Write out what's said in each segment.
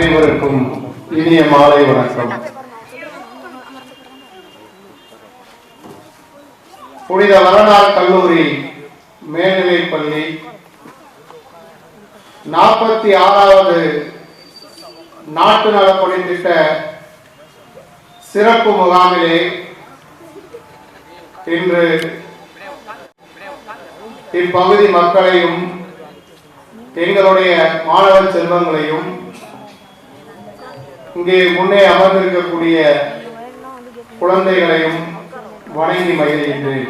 அனைவருக்கும் இனிய மாலை வணக்கம். புனித வரலாறு கல்லூரி மேல்நிலைப் பள்ளி 46வது நாட்டு நலப்பணி திட்ட சிறப்பு முகாமிலே இன்று இப்பகுதி மக்களையும் எங்களுடைய மாணவ செல்வங்களையும் இங்கே முன்னே அமர்ந்திருக்கக்கூடிய குழந்தைகளையும் வணங்கி மகிழ்கின்றேன்.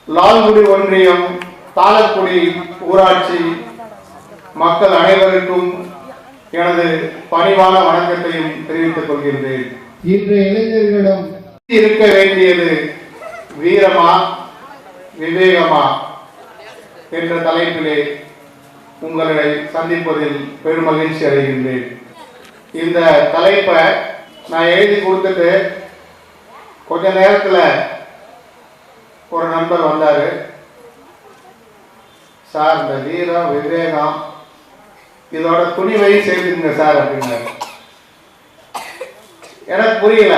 லால்குடி ஒன்றியம் தாளக்குடி ஊராட்சி மக்கள் அனைவருக்கும் எனது பணிவான வணக்கத்தையும் தெரிவித்துக் கொள்கின்றேன். இன்றைய இளைஞர்களிடம் இருக்க வேண்டியது வீரமா விவேகமா என்ற தலைப்பிலே உங்களை சந்திப்பதில் பெருமகிழ்ச்சி அடைகின்றேன். இந்த தலைப்பை நான் எழுதி கொடுத்துட்டு கொஞ்ச நேரத்தில் ஒரு நண்பர் வந்தார். சார், இந்த வீரம் விவேகம் இதோட துணிவை சேர்த்துங்க சார் அப்படின்னாரு. எனக்கு புரியல.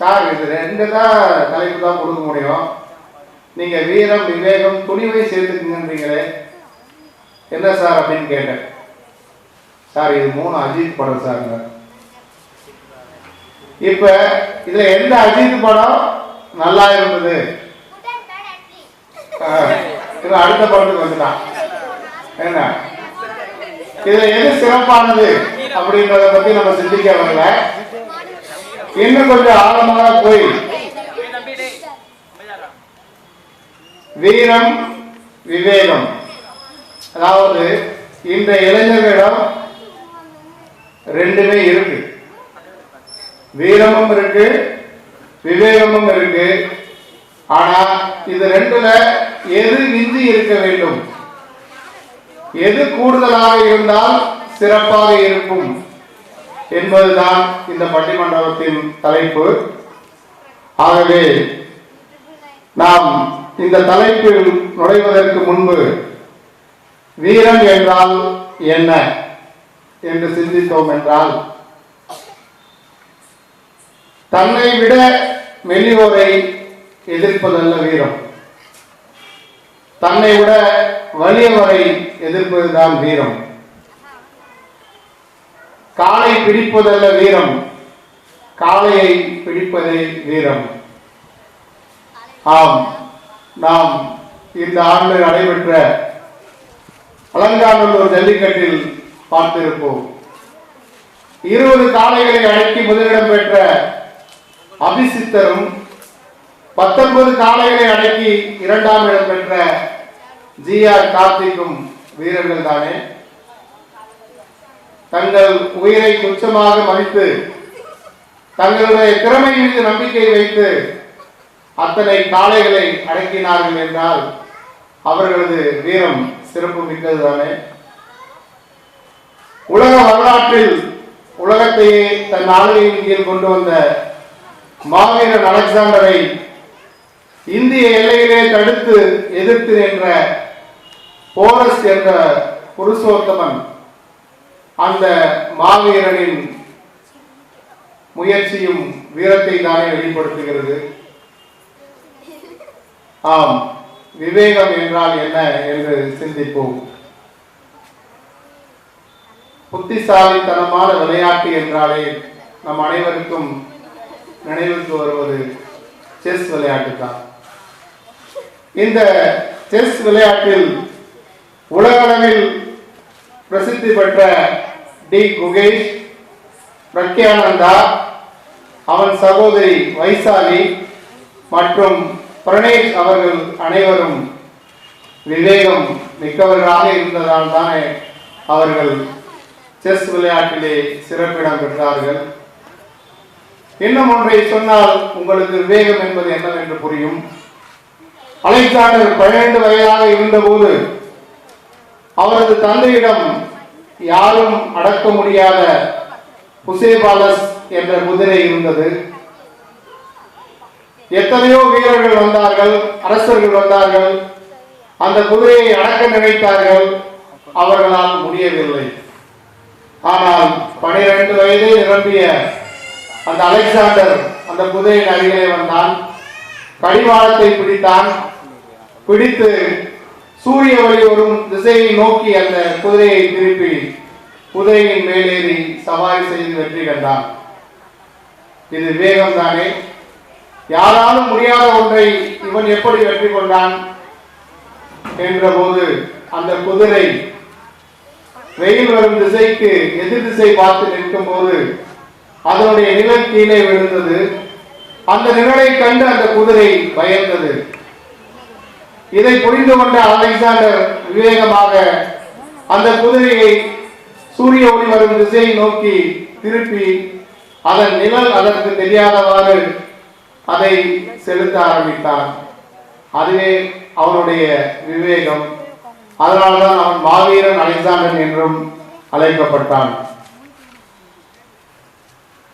சார், இது ரெண்டு தான் தலைப்பு தான் கொடுக்க முடியும், நீங்க வீரம் விவேகம் துணிவை சேர்த்துக்குங்கன்றீங்களே, என்ன சார் அப்படின்னு கேட்டேன். சார், இது 3 அஜித் படம் சார். இப்ப இதுல எந்த அஜித் படம் நல்லா இருந்தது? அடுத்த படத்துக்கு வந்துட்டான். என்ன இதுல எது சிறப்பானது அப்படின்றத பத்தி நம்ம சிந்திக்க வரல. இன்னும் கொஞ்சம் ஆழமாக போய் வீரம் விவேகம், அதாவது இந்த இளைஞர்களிடம் ரெண்டுமே இருக்கு. வீரமும் இருக்கு, விவேகமும் இருக்கு. ஆனா இது ரெண்டுல எது மிஞ்சி இருக்க வேண்டும், எது கூடுதலாக இருந்தால் சிறப்பாக இருக்கும் என்பதுதான் இந்த பட்டிமன்றத்தின் தலைப்பு. ஆகவே நாம் இந்த தலைப்பில் நுழைவதற்கு முன்பு வீரம் என்றால் என்ன என்று சிந்தித்தோம் என்றால், தன்னை விட மெல்லியோரை எதிர்ப்பதல்ல வீரம், தன்னை விட வலியவரை எதிர்ப்பதுதான் வீரம். காளை பிடிப்பதல்ல வீரம், காளையை பிடிப்பதே வீரம். ஆம், நாம் இந்த ஆண்டு நடைபெற்ற அலங்காநல்லூர் ஜல்லிக்கட்டில் பார்த்திருப்போம். 20 காளைகளை அடக்கி முதலிடம் பெற்ற அபிசித்தரும் 19 காளைகளை அடக்கி 2ஆம் இடம் பெற்ற ஜிஆர் கார்த்திக்கும் வீரர்கள் தானே. தங்கள் உயிரை துச்சமாக மதித்து தங்களுடைய திறமை மீது நம்பிக்கை வைத்து அத்தனை காளைகளை அடக்கினார்கள் என்றால் அவர்களது வீரம் சிறப்பு மிக்கதுதானே. உலக வரலாற்றில் உலகத்தையே தன் ஆளுகையின் கீழ் கொண்டு வந்த மாவீரன் அலெக்சாண்டரை இந்திய எல்லையிலே தடுத்து எதிர்த்து நின்ற போரஸ் என்ற புருஷோத்தமன் அந்த மாவீரனின் முயற்சியும் வீரத்தை தானே வெளிப்படுத்துகிறது. ஆம், விவேகம் என்றால் என்ன என்று சிந்திப்போம். புத்திசாலித்தனமான விளையாட்டு என்றாலே நம் அனைவருக்கும் நினைவுக்கு வருவது செஸ் விளையாட்டு தான். இந்த செஸ் விளையாட்டில் உலகளவில் பிரசித்தி பெற்ற டி குகேஷ், பிரக்யானந்தா, அவன் சகோதரி வைசாலி மற்றும் பிரணேஷ் அவர்கள் அனைவரும் விவேகம் மிக்கவர்களாக இருந்ததால் தானே அவர்கள் செஸ் விளையாட்டிலே சிறப்பிடம் பெற்றார்கள். இன்னும் ஒன்றை சொன்னால் உங்களுக்கு விவேகம் என்பது என்னவென்று புரியும். அலெக்சாண்டர் 12 வயதாக இருந்தபோது அவரது தந்தையிடம் யாரும் அடக்க முடியாத புசேபாலஸ் என்ற குதிரை இருந்தது. எத்தனையோ வீரர்கள் வந்தார்கள், அரசர்கள் வந்தார்கள், அந்த குதிரையை அடக்க நினைத்தார்கள், அவர்களால் முடியவில்லை. ஆனால் 12 வயது நிரம்பிய அந்த அலெக்சாண்டர் அந்த குதிரையின் அருகிலே வந்தான். கடிவாளத்தை பிடித்தான். பிடித்து சூரிய ஒளி வரும் திசையை நோக்கி அந்த குதிரையை திருப்பி குதிரையின் மேலேறி சவாரி செய்து வெற்றி கண்டான். இது விவேகம் தானே? யாராலும் முடியாத ஒன்றை இவன் எப்படி வெற்றி கொண்டான் என்ற போது அந்த குதிரை வெயில் வரும் திசைக்கு எதிர் திசை பார்த்து நிற்கும் போது அதனுடைய நிழல் கீழே விழுந்தது. அந்த நிழலை கண்டு அந்த குதிரை பயந்தது. இதை புரிந்து கொண்ட அலெக்சாண்டர் விவேகமாக அந்த குதிரையை சூரிய ஒளி வரும் திசையை நோக்கி திருப்பி அதன் நிழல் அதற்கு தெரியாதவாறு அதை செலுத்த ஆரம்பித்தான். அதுவே அவனுடைய விவேகம். அதனால்தான் அவன் மாவீரன் அலெக்சாண்டர் என்றும் அழைக்கப்பட்டான்.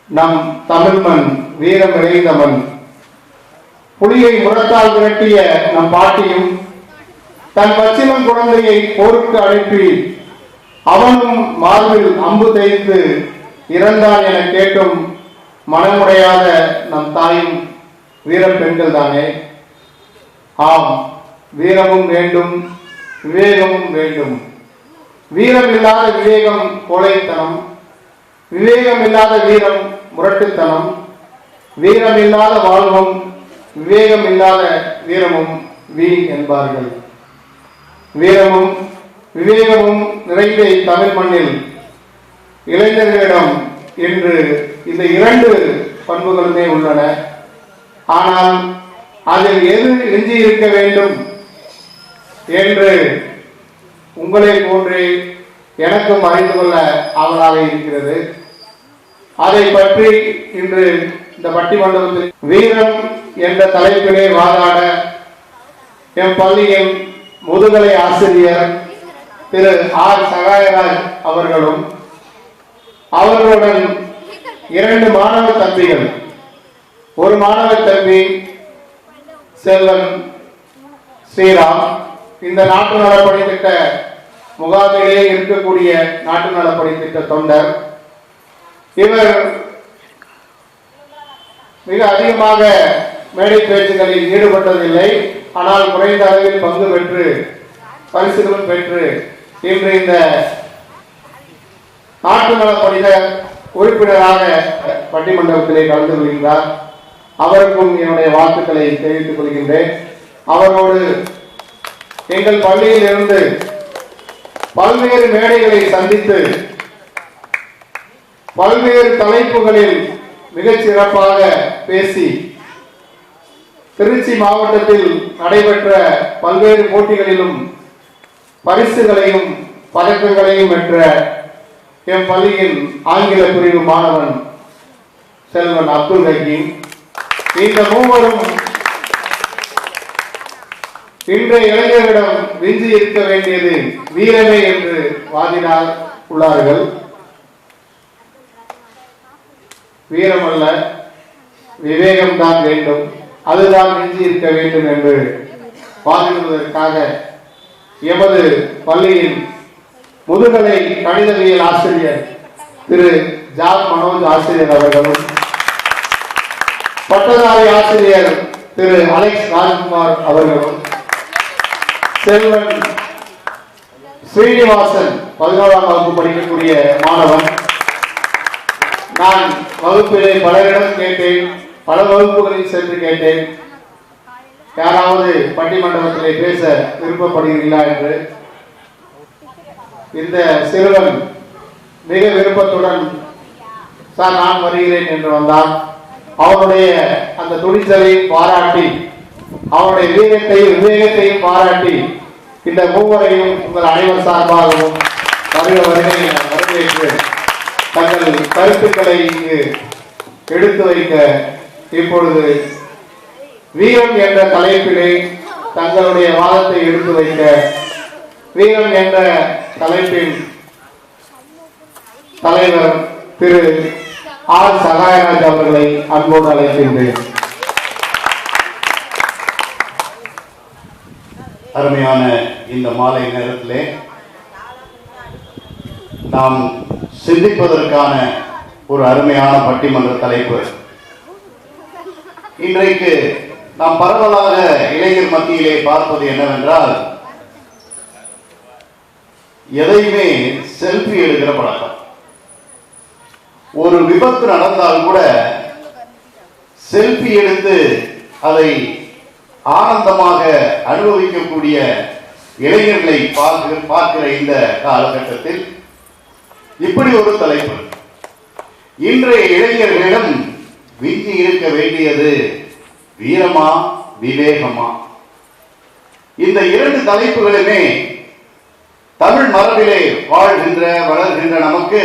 நம் தமிழ் மண் வீரம் நிறைந்த மண். புலியை முரத்தால் விரட்டிய நம் பாட்டியும் தன் பச்சிளம் குழந்தையை போருக்கு அனுப்பி அவனும் மார்பில் அம்பு தைத்து இறந்தான் என கேட்டும் மனமுடையாத நம் தாயும் வீர பெண்கள் தானே. ஆம், வீரமும் வேண்டும், விவேகமும் வேண்டும். வீரம் இல்லாத விவேகம் கோழைத்தனம், விவேகம் இல்லாத வீரம் முரட்டுத்தனம், வீரம் இல்லாத வாழ்வும் விவேகம் இல்லாத வீரமும் வீண் என்பார்கள். வீரமும் விவேகமும் நிறைந்த தமிழ் மண்ணில் இளைஞர்களிடம் இன்று இந்த 2 பண்புகளுமே உள்ளன. ஆனால் அதில் எது எஞ்சி இருக்க வேண்டும் என்று உங்களை போன்றே எனக்கும் அறிந்து கொள்ள ஆவலாக இருக்கிறது. அதை பற்றி இன்று இந்த பட்டிமண்டபத்தில் வீரம் என்ற தலைப்பிலே வாதாட என் பள்ளியின் முதுகலை ஆசிரியர் திரு ஆர் சகாயராஜ் அவர்களும் அவர்களுடன் 2 மாணவ தம்பிகள், ஒரு மாணவ தம்பி செல்வன் ஸ்ரீராம், இந்த நாட்டு நலப்பணி திட்ட முகாமிலே இருக்கக்கூடிய நாட்டு நலப்பணி திட்ட தொண்டர். இவர் மிக அதிகமாக மேடை பேச்சுகளில் ஈடுபட்டதில்லை. ஆனால் குறைந்த அளவில் பங்கு பெற்று பரிசுகளும் பெற்று இன்று இந்த நாட்டு நலப்பணித உறுப்பினராக பட்டிமண்டபத்திலே கலந்து கொள்கின்றார். அவருக்கும் என்னுடைய வாழ்த்துக்களை தெரிவித்துக் கொள்கின்றேன். அவரோடு எங்கள் பள்ளியில் இருந்து பல்வேறு மேடைகளை சந்தித்து பல்வேறு தலைப்புகளில் மிகச் சிறப்பாக பேசி திருச்சி மாவட்டத்தில் நடைபெற்ற பல்வேறு போட்டிகளிலும் பரிசுகளையும் பதக்கங்களையும் பெற்ற என் பள்ளியின் ஆங்கில பிரிவு மாணவன் செல்வன் அப்துல் ஹக்கீம். இந்த மூவரும் இன்றைய இளைஞர்களிடம் விஞ்சி இருக்க வேண்டியது வீரமே என்று வாதினார் உள்ளார்கள். வீரம் அல்ல, விவேகம்தான் வேண்டும், அதுதான் விஞ்சி இருக்க வேண்டும் என்று வாதிடுவதற்காக எமது பள்ளியின் முதுகலை கணிதவியல் ஆசிரியர் திரு ஜான் மனோஜ் ஆசிரியர் அவர்களும் பட்டதாரி ஆசிரியர் திரு அலெக்ஸ் ராஜ்குமார் அவர்களும் செல்வன் ஸ்ரீனிவாசன் 11ஆம் வகுப்பு படிக்கக்கூடிய மாணவன். நான் வகுப்பிலே பலரிடம் கேட்டேன், பல வகுப்புகளில் சென்று கேட்டேன், யாராவது பட்டிமண்டபத்திலே பேச விருப்பப்படுகிறீர்களா என்று. இந்த சிறுவன் மிக விருப்பத்துடன் சார் நான் வருகிறேன் என்று வந்தான். அவனுடைய அந்த துணிச்சலையும் பாராட்டி, அவனுடைய வீரத்தையும் விவேகத்தையும் பாராட்டி இந்த மூவரையும் உங்கள் அனைவர் சார்பாகவும் வரவேற்று தங்கள் கருத்துக்களை இங்கு எடுத்து வைக்க இப்பொழுது வீரம் என்ற தலைப்பிலே தங்களுடைய வாதத்தை எடுத்து வைக்க வீரம் என்ற தலைப்பின் தலைவர் திரு ஆர் சகாயராஜ் அவர்களை அன்போடு அழைக்கின்றேன். அருமையான இந்த மாலை நேரத்திலே நாம் சிந்திப்பதற்கான ஒரு அருமையான பட்டிமன்ற தலைப்பு. இன்றைக்கு நாம் பரவலாக இளைஞர் மத்தியிலே பார்ப்பது என்னவென்றால், எதையுமே செல்ஃபி எடுக்கிற பழக்கம். ஒரு விபத்து நடந்தால் கூட செல்ஃபி எடுத்து அதை ஆனந்தமாக அனுபவிக்கக்கூடிய இளைஞர்களை பார்க்கிற இந்த காலகட்டத்தில் இப்படி ஒரு தலைப்பு. இன்றைய இளைஞர்களிடம் விஞ்சி இருக்க வேண்டியது வீரமா விவேகமா? இந்த இரண்டு தலைப்புகளுமே தமிழ் மரபிலே வாழ்கின்ற வளர்கின்ற நமக்கு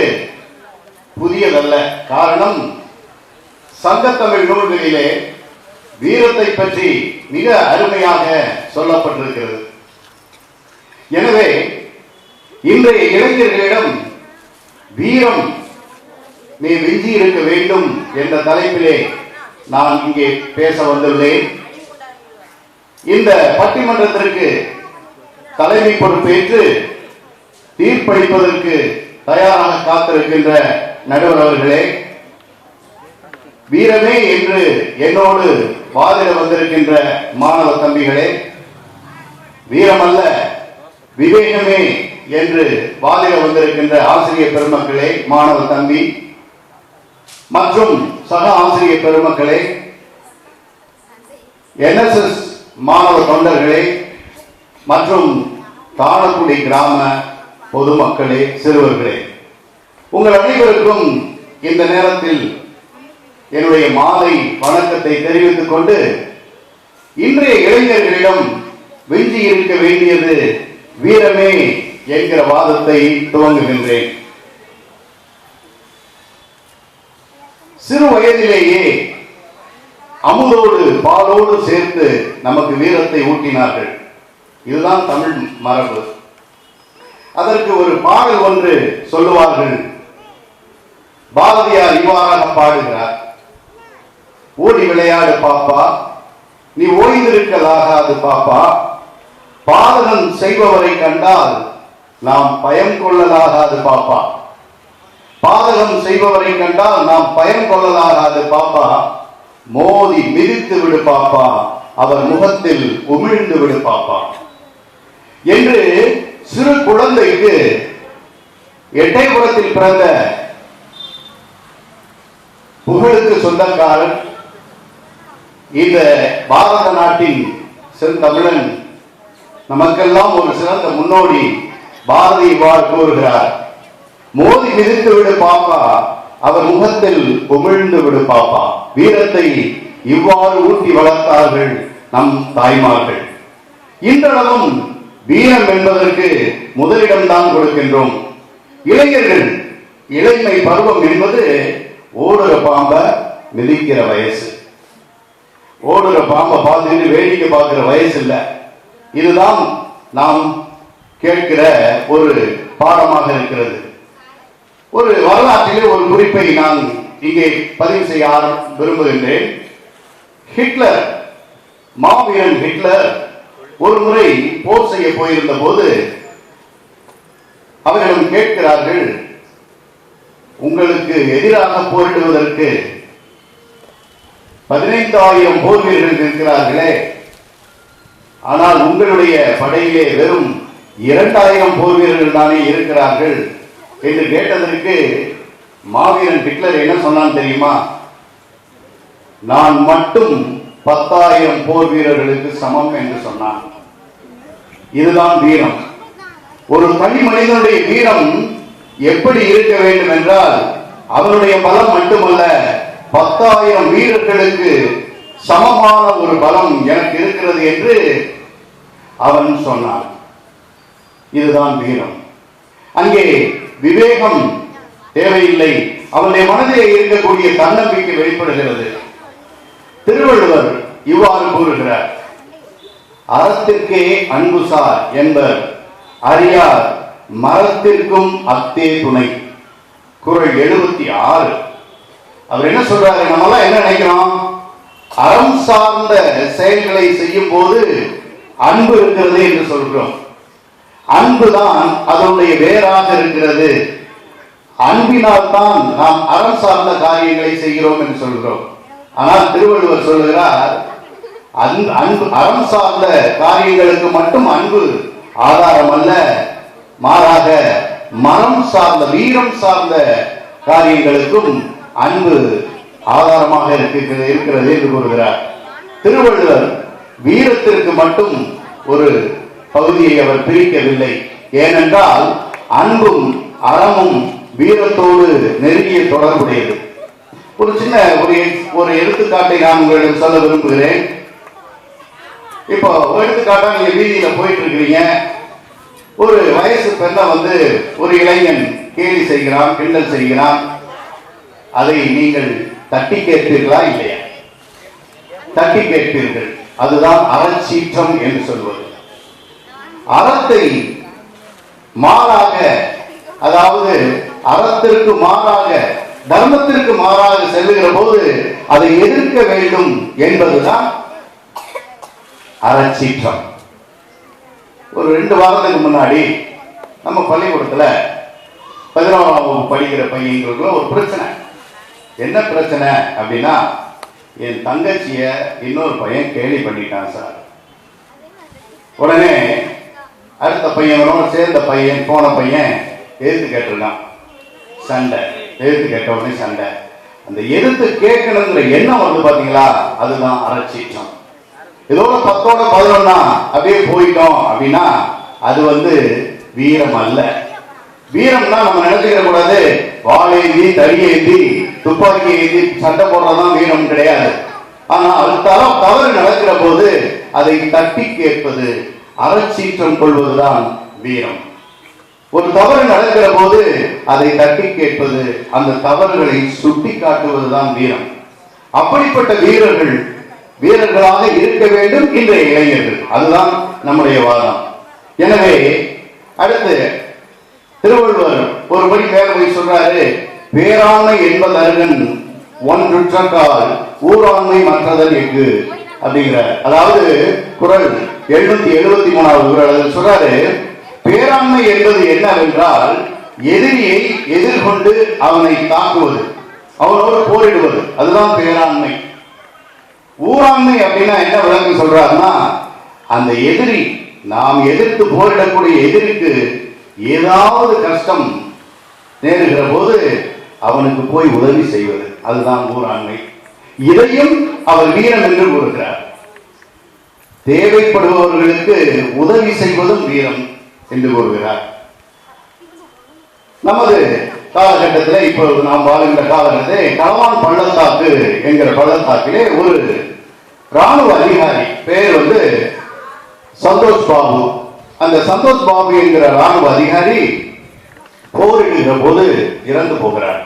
புதியதல்ல. காரணம், சங்கத்தமிழ் நூல்களிலே வீரத்தை பற்றி மிக அருமையாக சொல்லப்பட்டிருக்கிறது. எனவே இன்றைய இளைஞர்களிடம் வீரம் நீ விஞ்சி இருக்க வேண்டும் என்ற தலைப்பிலே நான் இங்கே பேச வந்துள்ளேன். இந்த பட்டிமன்றத்திற்கு தலைமை பொறுப்பேற்று தீர்ப்பளிப்பதற்கு தயாராக காத்திருக்கின்ற நடுவர் அவர்களே, வீரமே என்று என்னோடு வாதிட வந்திருக்கின்ற மாணவ தம்பிகளே, வீரமல்ல விவேகமே என்று வாதிட வந்திருக்கின்ற ஆசிரியர் பெருமக்களே, மாணவ தம்பி மற்றும் சக ஆசிரியர் பெருமக்களே, NSS மாணவ தொண்டர்களே மற்றும் தாளக்குடி கிராம பொதுமக்களே, சிறுவர்களே, உங்கள் அனைவருக்கும் இந்த நேரத்தில் என்னுடைய மாலை வணக்கத்தை தெரிவித்துக் கொண்டு, இன்றைய இளைஞர்களிடம் விஞ்சி இருக்க வேண்டியது வீரமே என்கிற வாதத்தை துவங்குகின்றேன். சிறு வயதிலேயே அமுதோடு பாலோடு சேர்த்து நமக்கு வீரத்தை ஊட்டினார்கள். இதுதான் தமிழ் மரபு. அதற்கு ஒரு பாடல் ஒன்று சொல்லுவார்கள். பாரதியார் இவ்வாறாக பாடுகிறார்: ஓடி விளையாடு பாப்பா, நீ ஓய்ந்திருக்கலாகாது பாப்பா, பாதகம் செய்பவரை கண்டால் நாம் பயம் கொள்ளலாகாது பாப்பா, பாதகம் செய்பவரை கண்டால் நாம் பயம் கொள்ளலாகாது பாப்பா, மோதி மிதித்து விடு பாப்பா, அவர் முகத்தில் உமிழ்ந்து விடு பாப்பா என்று சிறு குழந்தைக்கு எட்டயபுரத்தில் பிறந்த புகழுக்கு சொந்தக்காரன், இந்த பாரத நாட்டின் செந்தமிழன், நமக்கெல்லாம் ஒரு சிறந்த முன்னோடி பாரதி இவ்வாறு கூறுகிறார்: மோதி மிதித்து விடு பாப்பா, அவர் முகத்தில் உமிழ்ந்து விடு பாப்பா. வீரத்தை இவ்வாறு ஊட்டி வளர்த்தார்கள் நம் தாய்மார்கள். இன்றளவும் வீரம் என்பதற்கு முதலிடம் தான் கொடுக்கின்றோம். இளைஞர்கள் இளமை பருவம் என்பது ஓடுற பாம்ப மிதிக்கிற வயசு. ஓடுற பாம்பை பார்த்துட்டு வேடிக்கை பார்க்கிற வயசு இல்லை. இதுதான் நாம் கேட்கிற ஒரு பாடமாக இருக்கிறது. ஒரு வரலாற்றிலே ஒரு குறிப்பை நான் இங்கே பதிவு செய்ய விரும்புகின்றேன். ஹிட்லர், மாவீரன் ஹிட்லர் ஒரு முறை போர் செய்ய போயிருந்த போது அவர்களிடம் கேட்கிறார்கள், உங்களுக்கு எதிராக போரிடுவதற்கு 15,000 போர் வீரர்கள் இருக்கிறார்களே, ஆனால் உங்களுடைய படையிலே வெறும் 2,000 போர் வீரர்கள் தானே இருக்கிறார்கள் என்று கேட்டதற்கு மாவீரன் ஹிட்லர் என்ன சொன்னான் தெரியுமா? நான் மட்டும் 10,000 போர் வீரர்களுக்கு சமம் என்று சொன்னான். இதுதான் வீரம். ஒரு தனி மனிதனுடைய வீரம் எப்படி இருக்க வேண்டும் என்றால், அவனுடைய பலம் மட்டுமல்ல, 10,000 வீரர்களுக்கு சமமான ஒரு பலம் எனக்கு இருக்கிறது என்று அவன் சொன்னான். இதுதான் வீரம். அங்கே விவேகம் தேவையில்லை, அவனுடைய மனதிலே இருக்கக்கூடிய தன்னம்பிக்கை வெளிப்படுகிறது. திருவள்ளுவர் இவ்வாறு கூறுகிறார்: அறத்திற்கே அன்புசார் என்பர் அறியார் மரத்திற்கும் அத்தே துணை. குறள் 76. அவர் என்ன சொல்றாரு? நம்மளாம் என்ன நினைக்கிறோம்? அறம் சார்ந்த செயல்களை செய்யும் போது அன்பு இருக்கிறது என்று சொல்கிறோம். அன்புதான் அதனுடைய வேறாக இருக்கிறது. அன்பினால் தான் நாம் அறம் சார்ந்த காரியங்களை செய்கிறோம் என்று சொல்கிறோம். ஆனால் திருவள்ளுவர் சொல்லுகிறார், அன்பு அறம் சார்ந்த காரியங்களுக்கு மட்டும் அன்பு ஆதாரம் அல்ல, மாறாக மனம் சார்ந்த வீரம் சார்ந்த காரியங்களுக்கும் அன்பு ஆதாரமாக இருக்கிறது என்று கூறுகிறார். திருவள்ளுவர் வீரத்திற்கு மட்டும் ஒரு பகுதியை அவர் பிரிக்கவில்லை. ஏனென்றால் அன்பும் அறமும் வீரத்தோடு நெருங்கிய தொடர்புடையது. ஒரு சின்ன ஒரு எடுத்துக்காட்டை நான் உங்களிடம் சொல்ல விரும்புகிறேன். இப்போ எடுத்துக்காட்டா நீங்க வீதியில போயிட்டு இருக்கிறீங்க, ஒரு வயசு பெண்ணை ஒரு இளைஞன் கேலி செய்கிறான், கிண்டல் செய்கிறான். அதை நீங்கள் தட்டி கேட்பீர்களா? இல்லையா? தட்டி கேட்பீர்கள். அதுதான் அறச்சீற்றம் என்று சொல்வது. அறத்தை மாறாக, அதாவது அறத்திற்கு மாறாக, தர்மத்திற்கு மாறாக செல்லுகிற போது அதை எதிர்க்க வேண்டும் என்பதுதான் அறச்சீற்றம். ஒரு 2 வாரத்துக்கு முன்னாடி நம்ம பள்ளிக்கூடத்துல 11ஆம் வகுப்பு படிக்கிற பையங்களுக்குள்ள ஒரு பிரச்சனை. என்ன பிரச்சனை அப்படின்னா, என் தங்கச்சிய இன்னொரு பையன் கேலி பண்ணிட்டான் சார். உடனே அடுத்த பையனோட சேர்ந்த பையன் போன பையன் எதிர்த்து கேட்டிருக்கான். சண்டை. எதிர்த்து கேட்ட உடனே சண்டை. அந்த எதிர்த்து கேட்கணுங்கிற எண்ணம் பாத்தீங்களா, அதுதான் அறச்சீற்றம். இதோட 10ஓட 11 அப்படியே போயிட்டோம் அப்படின்னா அது வீரம் அல்ல. வீரம்னா நம்ம நினைச்சுக்கிற கூடாது, வாழேந்தி தடியேந்தி துப்பாக்கி ஏந்தி சண்டை போடுறதுதான் வீரம் கிடையாது. ஆனா அது தவறு நடக்கிற போது அதை தட்டி கேட்பது, அறச்சீற்றம் கொள்வதுதான் வீரம். ஒரு தவறு நடக்கிற போது அதை தட்டி கேட்பது, அந்த தவறுகளை சுட்டி காட்டுவதுதான் வீரம். அப்படிப்பட்ட வீரர்களாக இருக்க வேண்டும் இன்றைய இளைஞர்கள். அதுதான் நம்முடைய வாதம். எனவே அடுத்து திருவள்ளுவர் ஒரு படி மேல போய் சொல்றாரு, பேராண்மை என்பதன் ஒன்றுற்றால் ஊராண்மை மற்றதன் எங்கு அப்படிங்கிறார். அதாவது குறள் 773வது குறள் சொல்றாரு, பேராண்மை என்பது என்னவென்றால் எதிரியை எதிர்கொண்டு அவனை தாக்குவது, அவனோடு போரிடுவது, அதுதான் பேராண்மை. ஊராண்மை அப்படின்னா என்ன விளக்கம் சொல்றாருன்னா, அந்த எதிரி, நாம் எதிர்த்து போரிடக்கூடிய எதிரிக்கு ஏதாவது கஷ்டம் நேருகிற போது அவனுக்கு போய் உதவி செய்வது, அதுதான் ஊராண்மை. இதையும் அவர் வீரம் என்று கூறுகிறார். தேவைப்படுபவர்களுக்கு உதவி செய்வதும் வீரம் என்று கூறுகிறார். நமது காலகட்டத்தில் இப்பொழுது நாம் வாழ்கின்ற காலகட்டத்தில் களவான் பள்ளத்தாக்கு என்கிற பள்ளத்தாக்கிலே ஒரு ராணுவ அதிகாரி பேர் சந்தோஷ் பாபு. அந்த சந்தோஷ் பாபு என்கிற ராணுவ அதிகாரி போரிடுகிற போது இறந்து போகிறார்.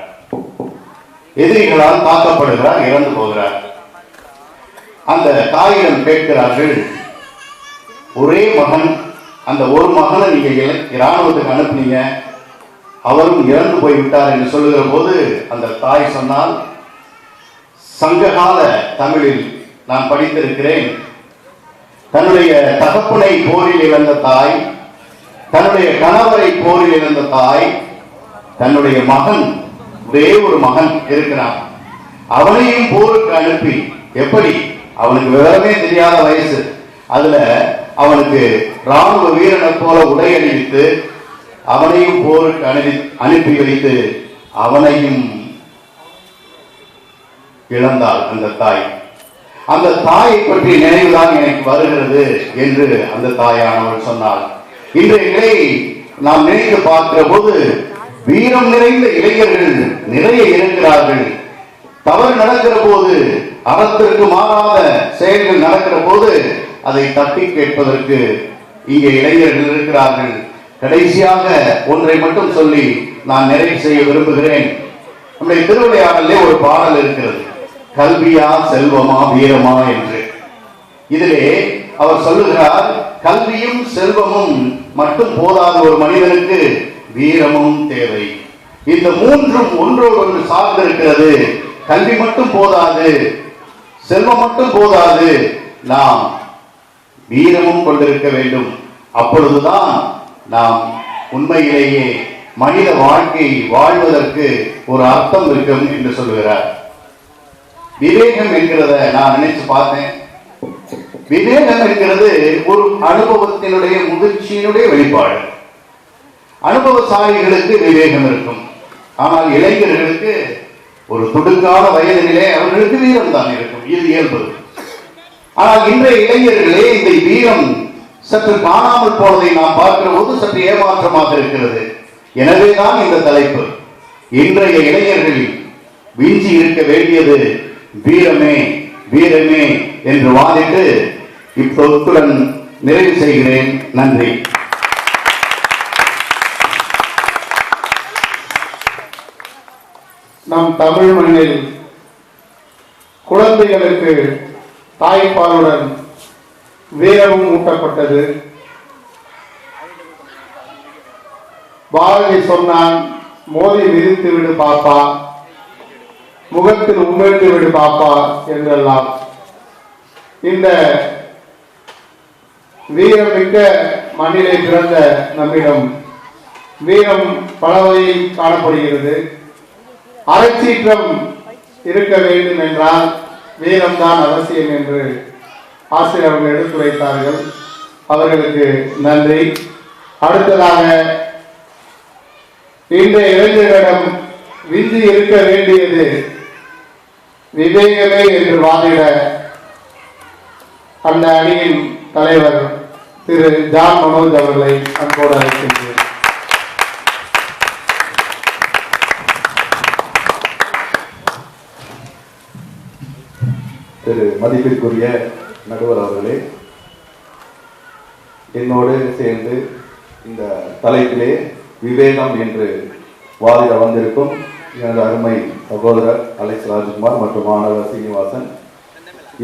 எதிரிகளால் தாக்கப்படுகிறார், இறந்து போகிறார். அந்த தாயிடம் கேட்கிறார்கள், ஒரே மகன், அந்த ஒரு மகனை நீங்க இராணுவத்துக்கு அனுப்புனீங்க, அவரும் இறந்து போய்விட்டார் என்று சொல்லுகிற போது அந்த தாய் சொன்னால், சங்ககால தமிழில் நான் படித்திருக்கிறேன், தன்னுடைய தகப்பனை போரில் இழந்த தாய், தன்னுடைய கணவரை போரில் இழந்த தாய், தன்னுடைய மகன், ஒரே ஒரு மகன் இருக்கிறான், அவனையும் போருக்கு அனுப்பி, எப்படி அவனுக்கு விவரமே தெரியாத வயசு, அதுல அவனுக்கு ராணுவ வீரனை போல உடை அணிவித்து அவனையும் போருக்கு அனுப்பி வைத்து அவனையும் இழந்தாள் அந்த தாய். அந்த தாயை பற்றி நினைவுதான் எனக்கு வருகிறது என்று அந்த தாயானவள் சொன்னாள். இன்றைய நாம் நினைத்து பார்க்கிற போது வீரம் நிறைந்த இளைஞர்கள் நிறைய இருக்கிறார்கள். தவறு நடக்கிற போது, அறத்திற்கு மாறாத செயல்கள் நடக்கிற போது அதை தட்டி கேட்பதற்கு இங்கே இளைஞர்கள் இருக்கிறார்கள். கடைசியாக ஒன்றை மட்டும் சொல்லி நான் நிறைவு செய்ய விரும்புகிறேன். நம்முடைய திருவிளையாடலே ஒரு பாடல் இருக்கிறது, கல்வியா செல்வமா வீரமா என்று. இதிலே அவர் சொல்லுகிறார், கல்வியும் செல்வமும் மட்டும் போதாது, ஒரு மனிதனுக்கு வீரமும் தேவை. இந்த மூன்றும் ஒன்றோடு ஒன்று சார்ந்திருக்கிறது. கல்வி மட்டும் போதாது, செல்வம் மட்டும் போதாது, நாம் வீரமும் கொண்டிருக்க வேண்டும். அப்பொழுதுதான் நாம் உண்மையிலேயே மனித வாழ்க்கை வாழ்வதற்கு ஒரு அர்த்தம் இருக்கும் என்று சொல்கிறார். விவேகம் என்கிறத நான் நினைச்சு பார்த்தேன். விவேகம் என்கிறது ஒரு அனுபவத்தினுடைய முதிர்ச்சியினுடைய வெளிப்பாடு. அனுபவசாலிகளுக்கு விவேகம் இருக்கும், ஆனால் இளைஞர்களுக்கு ஒரு துடுக்கான வயதிலே அவர்களுக்கு வீரம் தான் இருக்கும், இது இயல்பு. ஆனால் இன்றைய இளைஞர்களே இந்த வீரம் சற்று காணாமல் போனதை நாம் பார்க்கிற போது சற்று ஏமாற்றமாக இருக்கிறது. எனவேதான் இந்த தலைப்பு. இன்றைய இளைஞர்களில் வீஞ்சி இருக்க வேண்டியது வீரமே வீரமே என்று வாதிட்டு இப்பொழுதுடன் நிறைவு செய்கிறேன். நன்றி. நம் தமிழ் மண்ணில் குழந்தைகளுக்கு தாய்ப்பாலுடன் வீரமும் ஊட்டப்பட்டது. பாரதி சொன்னான், மோதி விதித்து விடு பாப்பா, முகத்தில் உமிழ்ந்து விடு பாப்பா என்றெல்லாம். இந்த வீரமிக்க மண்ணிலே பிறந்த நம்மிடம் வீரம் பல வகையில் காணப்படுகிறது. அரைச்சீற்றம் இருக்க வேண்டும் என்றால் வீரம்தான் அவசியம் என்று ஆசிரியர் அவர்கள் எடுத்துரைத்தார்கள். அவர்களுக்கு நன்றி. அடுத்ததாக இன்றைய இளைஞர்களிடம் விஞ்சி இருக்க வேண்டியது விவேகமே என்று வாதிட அந்த அணியின் தலைவர் திரு ஜான் மனோஜ் அவர்களை அன்போடு அழைக்கின்றேன். திரு மதிப்பிற்குரிய நடுவர் அவர்களே, என்னோடு சேர்ந்து இந்த தலைப்பிலே விவேகம் என்று வாதிட வந்திருக்கும் எனது அருமை சகோதரர் அலெக்ஸ் ராஜ்குமார் மற்றும் மாணவர் சீனிவாசன்,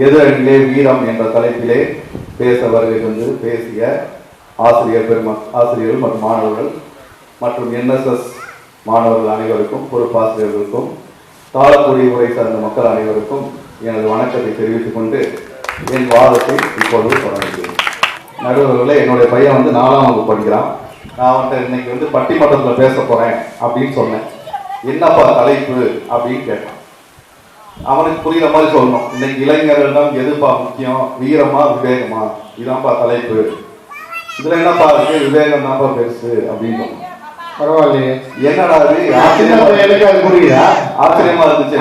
எது அணியிலே வீரம் என்ற தலைப்பிலே பேச வருகை வந்து பேசிய ஆசிரியர்கள் மற்றும் மாணவர்கள் மற்றும் NSS மாணவர்கள் அனைவருக்கும், பொறுப்பாசிரியர்களுக்கும், தாளக்குடி முறை சார்ந்த மக்கள் அனைவருக்கும் எனது வணக்கத்தை தெரிவித்துக் கொண்டு என் வாதத்தை இப்பொழுது தொடங்குகிறேன். நடுவர்களே, என்னுடைய பையன் வந்து 4ஆம் வகுப்பு படிக்கிறான். நான் வந்துட்டு இன்னைக்கு பட்டிமன்றத்தில் பேச போறேன் அப்படின்னு சொன்னேன். என்னப்பா தலைப்பு அப்படின்னு கேட்டான். அவனுக்கு புரியுற மாதிரி சொல்லணும். இன்னைக்கு இளைஞர்கள் தான் எதுப்பா முக்கியம், வீரமா விவேகமா, இதான்ப்பா தலைப்பு, இதுல என்னப்பா இருக்கு, விவேகம் தான்ப்பா பெருசு அப்படின்னு சொன்னான். பரவாயில்லையே, என்னடா அது புரியுதா? ஆச்சரியமா இருந்துச்சு.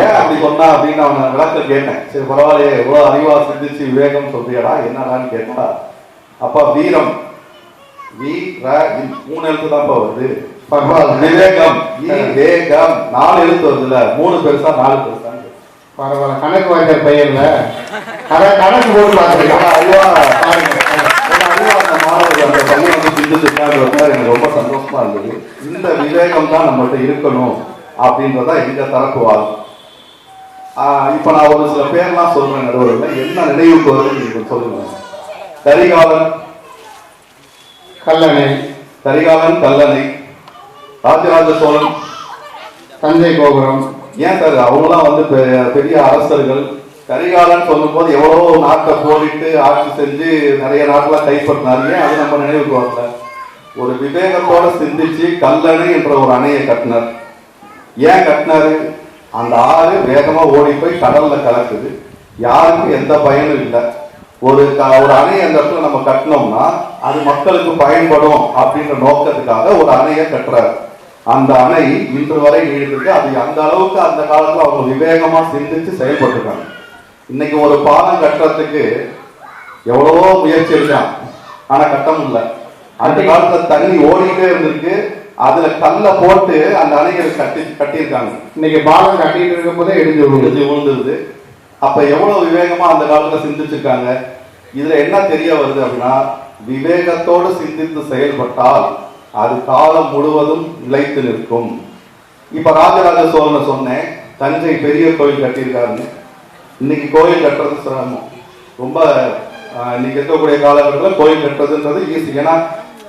ஏன் அப்படி சொன்னா அப்படின்னு அவனை விளக்கம் கேட்டேன். சரி பரவாயில்லையே, எவ்வளவு அறிவா சிந்திச்சு விவேகம் சொல்றியடா, என்னடான்னு கேட்டா, அப்பா வீரம் மூணு எழுத்து தான்ப்பா வருது. விவேகம் வேகம் 4 எழுத்து வருதுல, 3 பெருசா 4 பெருசா? பரவாயில்ல, கணக்கு வாய்ந்த பையன்ல கணக்கு போட்டு பார்த்துருக்கேன். எனக்கு ரொம்ப சந்தோஷமா இருந்தது. இந்த விவேகம் தான் நம்மகிட்ட இருக்கணும் அப்படின்றதா எங்க தரப்பு வாதம். இப்ப நான் ஒரு சில பேர்லாம் சொல்றேன் நடுவர்கள், என்ன நினைவுக்கு வருது நீங்க சொல்லுங்க. கரிகாலன் கல்லணை, ராஜராஜ சோழன் தஞ்சை கோபுரம். ஏன் சார் அவங்களாம் பெரிய அரசர்கள். கரிகாலன் சொல்லும் போது எவ்வளவோ நாட்டை போரிட்டு ஆட்சி செஞ்சு நிறைய நாட்டெல்லாம் கைப்பற்றினாரு. ஏன் அது நம்ம நினைவுக்கு வரல? ஒரு விவேகத்தோட சிந்திச்சு கல்லணை என்ற ஒரு அணையை கட்டினார். ஏன் கட்டினாரு? அந்த ஆறு வேகமா ஓடி போய் கடல்ல கலக்குது, யாருக்கும் எந்த பயனும் இல்லை. ஒரு அணையை அந்த இடத்துல நம்ம கட்டினோம்னா அது மக்களுக்கு பயன்படும் அப்படின்ற நோக்கத்துக்காக ஒரு அணையை கட்டுறாரு. அந்த அணை இன்று வரை நீடிருக்கு. அது அந்த அளவுக்கு அந்த காலத்துல அவங்க விவேகமா சிந்திச்சு செயல்பட்டுருக்காங்க. இன்னைக்கு ஒரு பாலம் கட்டுறதுக்கு எவ்வளவோ முயற்சி இருக்கான், ஆனா கட்ட முடியல. அந்த காலத்துல தண்ணி ஓடிட்டே இருந்திருக்கு, அதுல கல்ல போட்டு அந்த அணைகளை கட்டியிருக்காங்க. இன்னைக்கு பாலம் கட்டிட்டு இருக்கும் போதே இடிஞ்சு விழுந்துருது. அப்ப எவ்வளவு விவேகமா அந்த காலத்துல சிந்திச்சிருக்காங்க. இதுல என்ன தெரிய வருது அப்படின்னா, விவேகத்தோடு சிந்தித்து செயல்பட்டால் அது காலம் முழுவதும் நிலைத்து நிற்கும். இப்ப ராஜராஜ சோழனை சொன்னேன், தஞ்சை பெரிய கோயில் கட்டியிருக்காருன்னு. இன்னைக்கு கோயில் கட்டுறது சிரமம் ரொம்ப. இன்னைக்கு இருக்கக்கூடிய காலகட்டத்தில் கோயில் கட்டுறதுன்றது ஈஸி, ஏன்னா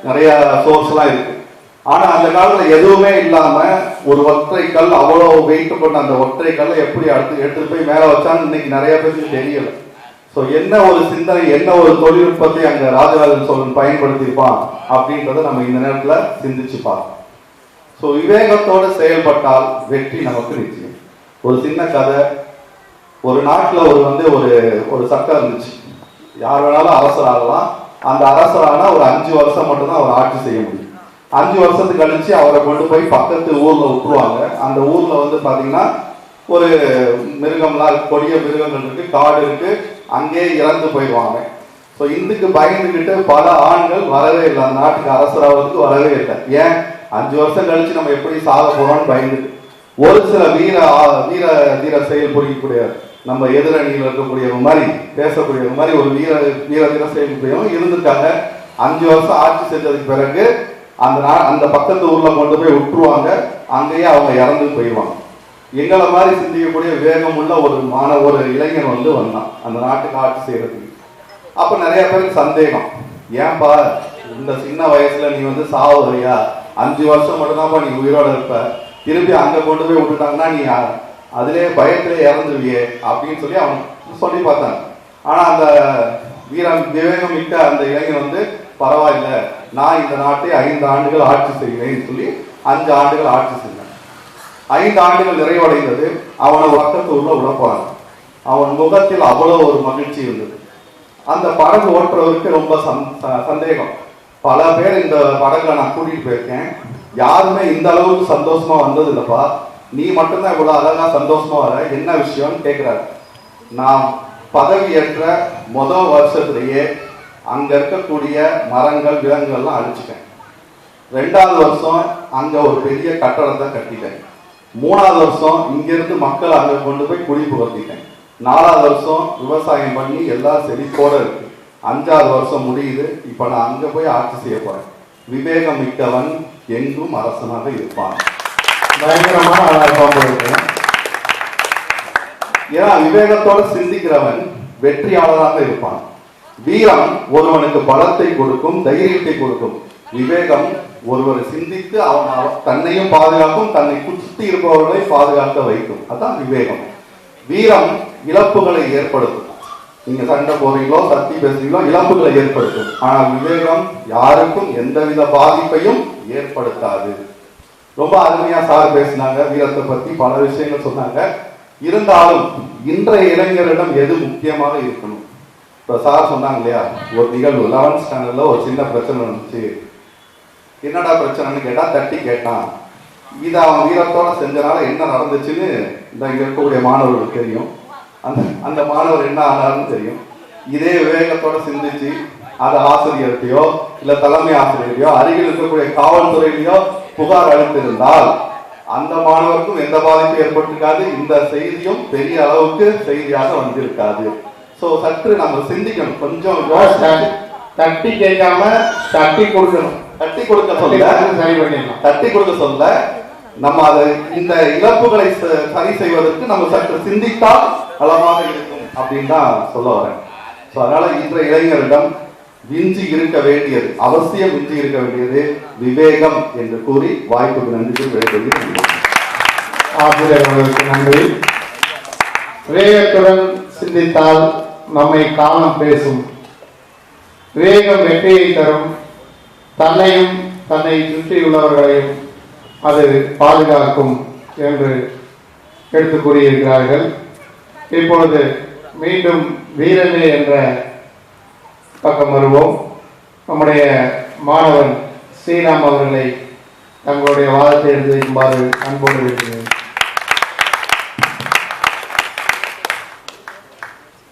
நிறைய சோர்ஸ் எல்லாம் இருக்கு. ஆனா அந்த காலத்துல எதுவுமே இல்லாம ஒரு ஒற்றை கல் அவ்வளவு வெயிட் பண்ண அந்த ஒற்றை கல்லை எப்படி எடுத்துட்டு போய் மேல வச்சான்னு இன்னைக்கு நிறைய பேருக்கு தெரியல. ஸோ என்ன ஒரு சிந்தனை, என்ன ஒரு தொழில்நுட்பத்தை அங்க ராஜராஜ சோழன் பயன்படுத்தியிருப்பான் அப்படின்றத நம்ம இந்த நேரத்துல சிந்திச்சு பார்க்கணும். ஸோ விவேகத்தோடு செயல்பட்டால் வெற்றி நமக்கு நிச்சயம். ஒரு சின்ன கதை. ஒரு நாட்டில் ஒரு சட்டம் இருந்துச்சு. யார் வேணாலும் அரசர் ஆகலாம். அந்த அரசரானா ஒரு 5 வருஷம் மட்டும்தான் அவர் ஆட்சி செய்ய முடியும். 5 வருஷத்துக்கு கழிச்சு அவரை கொண்டு போய் பக்கத்து ஊர்ல விட்டுருவாங்க. அந்த ஊர்ல பாத்தீங்கன்னா ஒரு மிருகம்லாம் கொடிய மிருகங்கள் இருக்கு, காடு இருக்கு, அங்கே இறந்து போயிடுவாங்க. ஸோ இதுக்கு பயந்துக்கிட்டு பல ஆண்கள் வரவே இல்லை, அந்த நாட்டுக்கு அரசராகிறதுக்கு வரவே இல்லை. ஏன்? 5 வருஷம் கழிச்சு நம்ம எப்படி சாக போறோம்னு பயந்துட்டு. ஒரு சில வீர வீர வீர செயல் புரியக்கூடிய நம்ம எதிரணியில் இருக்கக்கூடியவங்க மாதிரி பேசக்கூடியவங்க மாதிரி ஒரு வீர வீர செயல் புரியவங்க இருந்திருக்காங்க. 5 வருஷம் ஆட்சி செஞ்சதுக்கு பிறகு அந்த பக்கத்து ஊர்ல கொண்டு போய் விட்டுருவாங்க. அங்கேயே அவங்க இறந்து போயிடுவாங்க. எங்களை மாதிரி சிந்திக்கக்கூடிய விவேகம் உள்ள ஒரு இளைஞன் வந்தான் அந்த நாட்டுக்கு ஆட்சி செய்யறதுக்கு. அப்ப நிறைய பேருக்கு சந்தேகம், ஏன்பா இந்த சின்ன வயசுல நீ சாவறியா? 5 வருஷம் மட்டும்தான்ப்பா நீ உயிரோட இருப்ப, திருப்பி அங்க கொண்டு போய் விட்டுட்டாங்கன்னா நீ அதிலே பயத்திலே இறந்துருவியே அப்படின்னு சொல்லி அவன் சொல்லி பார்த்தாங்க. ஆனா அந்த விவேகம் மிக்க அந்த இளைஞன் பரவாயில்ல, நான் இந்த நாட்டை 5 ஆண்டுகள் ஆட்சி செய்வேன்னு சொல்லி 5 ஆண்டுகள் ஆட்சி செய்வேன். 5 ஆண்டுகள் நிறைவடைந்தது. அவனை பக்கத்து ஊர்ல உழப்பாங்க. அவன் முகத்தில் அவ்வளவு ஒரு மகிழ்ச்சி இருந்தது. அந்த படகு ஓட்டுறவருக்கு ரொம்ப சந்தேகம். பல பேர் இந்த படகுல நான் கூட்டிட்டு போயிருக்கேன், யாருமே இந்த அளவுக்கு சந்தோஷமா வந்தது இல்லப்பா, நீ மட்டும்தான் இவ்வளவு அழகா சந்தோஷமா வர, என்ன விஷயம்னு கேட்கிறாரு. நான் பதவி ஏற்ற முதல் வருஷத்திலேயே அங்க இருக்கக்கூடிய மரங்கள் விலங்குகள்லாம் அழிச்சிட்டேன். 2வது வருஷம் அங்க ஒரு பெரிய கட்டடத்தை கட்டிட்டேன். 3வது வருஷம் இங்கிருந்து மக்கள் அங்க கொண்டு போய் குடிபுகுத்திட்டேன். 4வது வருஷம் விவசாயம் பண்ணி எல்லாம் செழிப்போட இருக்கு. 5வது வருஷம் முடியுது. இப்ப நான் அங்க போய் ஆட்சி செய்ய போறேன். விவேகம் மிக்கவன் எங்கும் அரசனாக இருப்பான். பயங்கரமான ஏன்னா விவேகத்தோட சிந்திக்கிறவன் வெற்றியாளராக இருப்பான். வீரம் ஒருவனுக்கு பலத்தை கொடுக்கும், தைரியத்தை கொடுக்கும். விவேகம் ஒருவரை சிந்தித்து அவன் தன்னையும் பாதுகாக்கும், தன்னை சுற்றி இருப்பவர்களை பாதுகாக்க வைக்கும். அதான் விவேகம். வீரம் இழப்புகளை ஏற்படுத்தும். நீங்க சண்டை போறீங்களோ சக்தி பேசுறீங்களோ இழப்புகளை ஏற்படுத்தும். ஆனால் விவேகம் யாருக்கும் எந்தவித பாதிப்பையும் ஏற்படுத்தாது. ரொம்ப அருமையா சார் பேசினாங்க, வீரத்தை பத்தி பல விஷயங்கள் சொன்னாங்க. இருந்தாலும் இன்றைய இளைஞரிடம் எது முக்கியமாக இருக்கணும்? இப்போ சார் சொன்னாங்க இல்லையா, ஒரு நிகழ்வு 11th ஸ்டாண்டர்ட்ல ஒரு சின்ன பிரச்சனை இருந்துச்சு. என்னடா பிரச்சனைன்னு கேட்டா தட்டி கேட்டான். இதை அவன் வீரத்தோட செஞ்சனால என்ன நடந்துச்சுன்னு இந்த இங்க இருக்கக்கூடிய மாணவர்களுக்கு தெரியும். அந்த மாணவர் என்ன ஆனாருன்னு தெரியும். இதே விவேகத்தோட சிந்திச்சு அதை ஆசிரியர்கிட்டயோ இல்ல தலைமை ஆசிரியரையோ அருகில் இருக்கக்கூடிய காவல்துறையிலையோ புகார் அளித்திருந்தால் அந்த மாணவருக்கும் எந்த பாதிப்பும் ஏற்பட்டிருக்காது. இந்த செய்தியும் பெரிய அளவுக்கு செய்தியாக வந்திருக்காது. சோ சற்று நம்ம சிந்திக்கணும். கொஞ்சம் தட்டி கேட்காம தட்டி கொடுக்கணும். தட்டி கொடுக்க சொல்ல நம்ம அதை இந்த இழப்புகளை சரி செய்வதற்கு நம்ம சற்று சிந்தித்தால் நலமாக இருக்கும் அப்படின்னு தான் சொல்ல வரேன். ஸோ அதனால இன்றைய இளைஞரிடம் விஞ்சி இருக்க வேண்டியது, அவசியம் விஞ்சி இருக்க வேண்டியது விவேகம் என்று கூறி வாய்ப்புக்கு நன்றி விடைபெறுகிறேன். ஆசிரியர்களுக்கு நன்றி. விவேகத்துடன் சிந்தித்தால் நம்மை காலம் பேசும். விவேகம் வெற்றியை தரும். தன்னையும் தன்னை சுற்றியுள்ளவர்களையும் அது பாதுகாக்கும் என்று எடுத்து கூறியிருக்கிறார்கள். இப்பொழுது மீண்டும் வீரமே என்ற பக்கம் வருவோம். நம்முடைய மாணவன் ஸ்ரீராம் அவர்களை தங்களுடைய வாதத்தை எடுத்து வைக்குமாறு அன்போடு இருக்கிறேன்.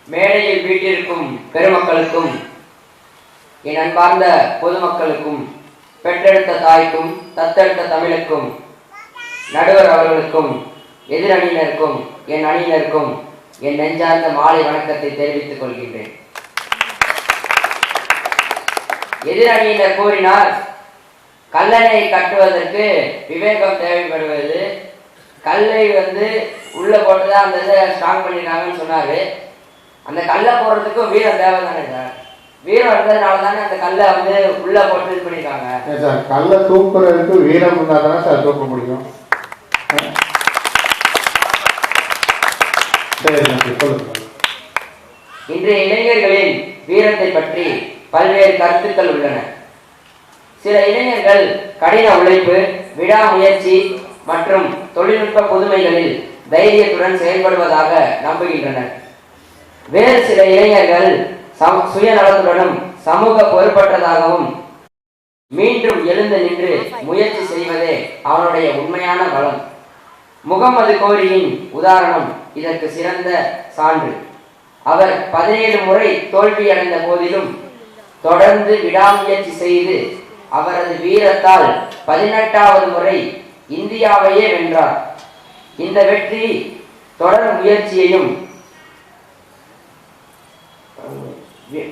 மேடையில் வீட்டிற்கும் பெருமக்களுக்கும், என் அன்பார்ந்த பொதுமக்களுக்கும், பெற்றெடுத்த தாய்க்கும் தத்தெடுத்த தமிழுக்கும், நடுவர் அவர்களுக்கும், எதிரணியினருக்கும், என் அணியினருக்கும் என் நெஞ்சார்ந்த மாலை வணக்கத்தை தெரிவித்துக் கொள்கின்றேன். எதிரணியினர் கூறினார், கல்லணை கட்டுவதற்கு விவேகம் தேவைப்படுவது, கல்லை உள்ள போட்டுதான் அந்த இதை ஸ்ட்ராங் பண்ணிருக்காங்கன்னு சொன்னாரு. அந்த கல்லை போடுறதுக்கும் வீரம் தேவை தானே சார்? வீரம் இருந்ததுனால தானே அந்த கல்லை உள்ள போட்டு இது பண்ணிருக்காங்க. சார் கல்லை தூக்குறதுக்கு வீரம் இருந்தா தானே சார் தூக்க முடியும். இன்றைய இளைஞர்களின் வீரத்தை பற்றி பல்வேறு கருத்துக்கள் உள்ளன. சில இளைஞர்கள் கடின உழைப்பு, விடாமுயற்சி மற்றும் தொழில்நுட்ப புதுமைகளில் தைரியத்துடன் செயல்படுவதாக நம்புகின்றனர். வேறு சில இளைஞர்கள் சுயநலத்துடனும் சமூக பொறுப்பற்றதாகவும் மீண்டும் எழுந்து நின்று முயற்சி செய்வதே அவனுடைய உண்மையான பலம். முகமது கோரியின் உதாரணம் இதற்கு சிறந்த சான்று. அவர் 17 முறை தோல்வியடைந்த போதிலும் தொடர்ந்து விடாமுயற்சி செய்து அவரது வீரத்தால் 18வது முறை இந்தியாவையே வென்றார். இந்த வெற்றி தொடர் முயற்சியையும்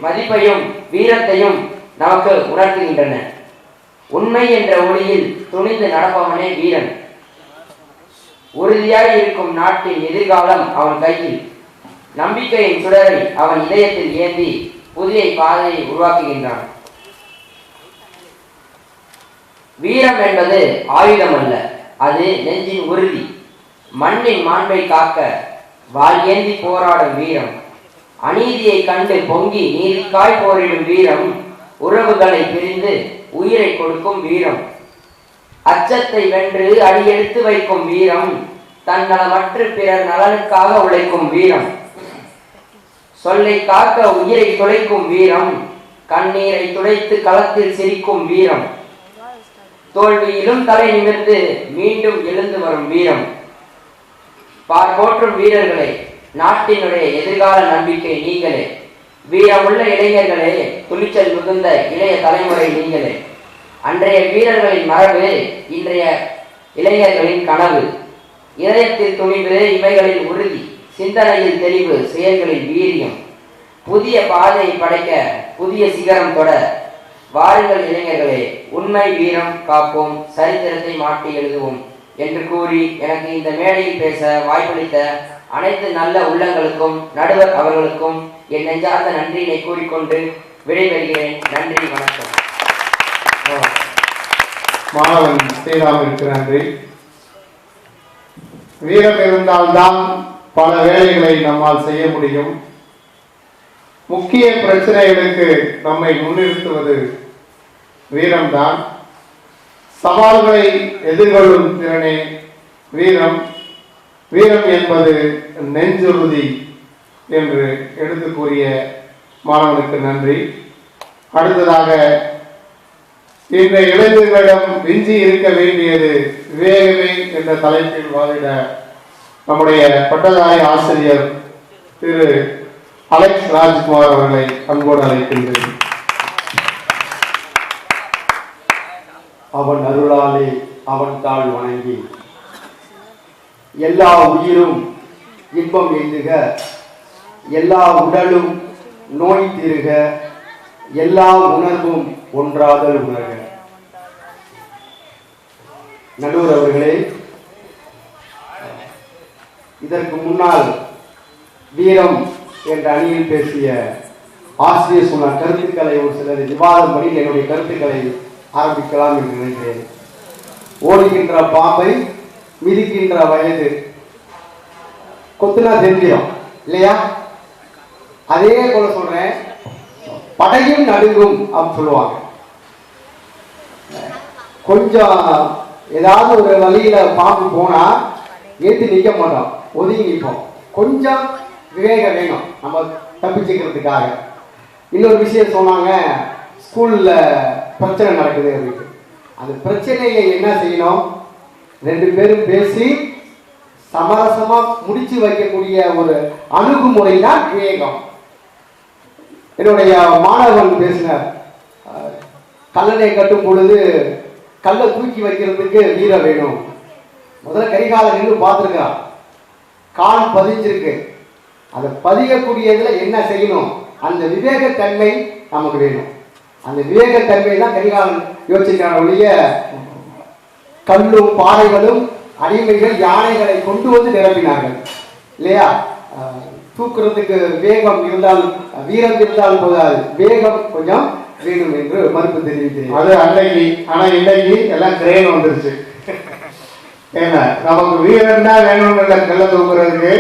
மதிப்பையும் வீரத்தையும் நமக்கு உணர்த்துகின்றன. உண்மை என்ற ஒளியில் துணிந்து நடப்பவனே வீரன். உறுதியாய் இருக்கும் நாட்டின் எதிர்காலம் அவன் கையில். நம்பிக்கையின் சுடரை அவன் இதயத்தில் ஏந்தி புதிய பாதையை உருவாக்குகின்றான். வீரம் என்பது ஆயுதம் அல்ல, அது நெஞ்சின் உறுதி. மண்ணின் மாண்பை காக்க வாள் ஏந்தி போராடும் வீரம். அநீதியை கண்டு பொங்கி நீதிக்காய் போரிடும் வீரம். உறவுகளை பிரிந்து உயிரை கொடுக்கும் வீரம். அச்சத்தை வென்று அடியெடுத்து வைக்கும் வீரம். தன்னலமற்ற பிறர் நலனுக்காக உழைக்கும் வீரம். சொல்லை காக்க உயிரை துளைக்கும் வீரம். கண்ணீரை துடைத்து களத்தில் சிரிக்கும் வீரம். தோல்வியிலும் தலை நிமிர்ந்து மீண்டும் எழுந்து வரும் வீரம். போற்றும் வீரர்களே, நாட்டினுடைய எதிர்கால நம்பிக்கை நீங்களே. வீரமுள்ள இளைஞர்களே, துணிச்சல் மிகுந்த இளைய தலைமுறை நீங்களே. அன்றைய வீரர்களின் மரபு இன்றைய இளைஞர்களின் கனவு. இதயத்தில் துணிவு, இவைகளில் உறுதி, சிந்தனையில் தெளிவு, செயல்களில் வீரியம். புதிய பாதையை படைக்க புதிய சிகரம் தொட வாருங்கள் இளைஞர்களே, உண்மை வீரம் காப்போம், சரித்திரத்தை மாற்றி எழுதுவோம் என்று கூறி எனக்கு இந்த மேடையில் பேச வாய்ப்பளித்த அனைத்து நல்ல உள்ளங்களுக்கும் நடுவர் அவர்களுக்கும் என் நெஞ்சார்ந்த நன்றியினை கூறிக்கொண்டு விடைபெறுகிறேன். நன்றி, வணக்கம். மாணவன் ஸ்ரீராமிற்கு நன்றி. வீரம் இருந்தால்தான் பல வேலைகளை நம்மால் செய்ய முடியும். முக்கிய பிரச்சனைகளுக்கு நம்மை முன்னிறுத்துவது வீரம்தான். சவால்களை எதிர்கொள்ளும் திறனே வீரம். வீரம் என்பது நெஞ்சுறுதி என்று எடுத்து கூறிய மாணவனுக்கு நன்றி. அடுத்ததாக இன்றைய இளைஞர்களிடம் விஞ்சி இருக்க வேண்டியது விவேகமே என்ற தலைப்பில் வாதிட நம்முடைய பட்டதாரி ஆசிரியர் திரு அலெக்ஸ் ராஜ்குமார் அவர்களை அன்போடு அழைக்கின்றேன். அவன் அருளாலே அவன் தாழ் வணங்கி எல்லா உயிரும் இன்பம் எய்துக, எல்லா உடலும் நோய் தீருக, எல்லா உணர்வும் ஒன்றாதல் உணர்க. நடுவர் அவர்களே, இதற்கு முன்னால் வீரம் என்ற அணியில் பேசிய ஆசிரியர் சொன்ன கருத்துக்களை ஒரு சிலர் விவாதம் பண்ணி என்னுடைய கருத்துக்களை ஆரம்பிக்கலாம் என்று நினைக்கிறேன். ஓடுகின்ற பாம்பை மிதிக்கின்ற வயது கொத்துனா தெரிஞ்சிடும் இல்லையா? அதே போல சொல்றேன், படையும் நடுங்கும் அப்படின்னு சொல்லுவாங்க. கொஞ்சம் ஏதாவது ஒரு வழியில பாம்பு போனா ஏற்றி நிற்க மாட்டோம், ஒதுங்கி நிற்போம். கொஞ்சம் விவேகம் வேணும் நம்ம தப்பிச்சுக்கிறதுக்காக. இன்னொரு விஷயம் சொன்னாங்க, ஸ்கூல்ல பிரச்சனை நடக்குது அப்படின்னு. அந்த பிரச்சனையை என்ன செய்யணும்? 2 பேரும் பேசி சமரசமா முடிச்சு வைக்கக்கூடிய ஒரு அணுகுமுறை தான் விவேகம். என்னுடைய மாணவன் பேசினார், கல்லணை கட்டும் பொழுது கல்லை தூக்கி வைக்கிறதுக்கு வீரம் வேணும். முதல்ல கரிகால நின்று பார்த்துருக்கிறான், கால் பதிஞ்சிருக்கு. அதை பதியக்கூடியதுல என்ன செய்யணும்? அந்த விவேகத்தன்மை நமக்கு வேணும். அந்த விவேகத்தன்மை தான் கரிகாலன் யோசிக்கிறான் ஒழிய கல்லும் பாறைகளும் அடிமைகள் யானைகளை கொண்டு வந்து நிரப்பினார்கள் இல்லையா? தூக்குறதுக்கு வேகம் இருந்தால் வீரம் இருந்தால் போதாது, வேகம் கொஞ்சம் வேணும் என்று மறுப்பு தெரிவிக்கிறேன். அது அன்னைக்கு. ஆனா இன்னைக்கு எல்லாம் கிரேன் வந்துருச்சு. ஏன்னா நமக்கு வீரம் தான் வேணும் இல்லை, கல்ல தூக்குறதுக்கு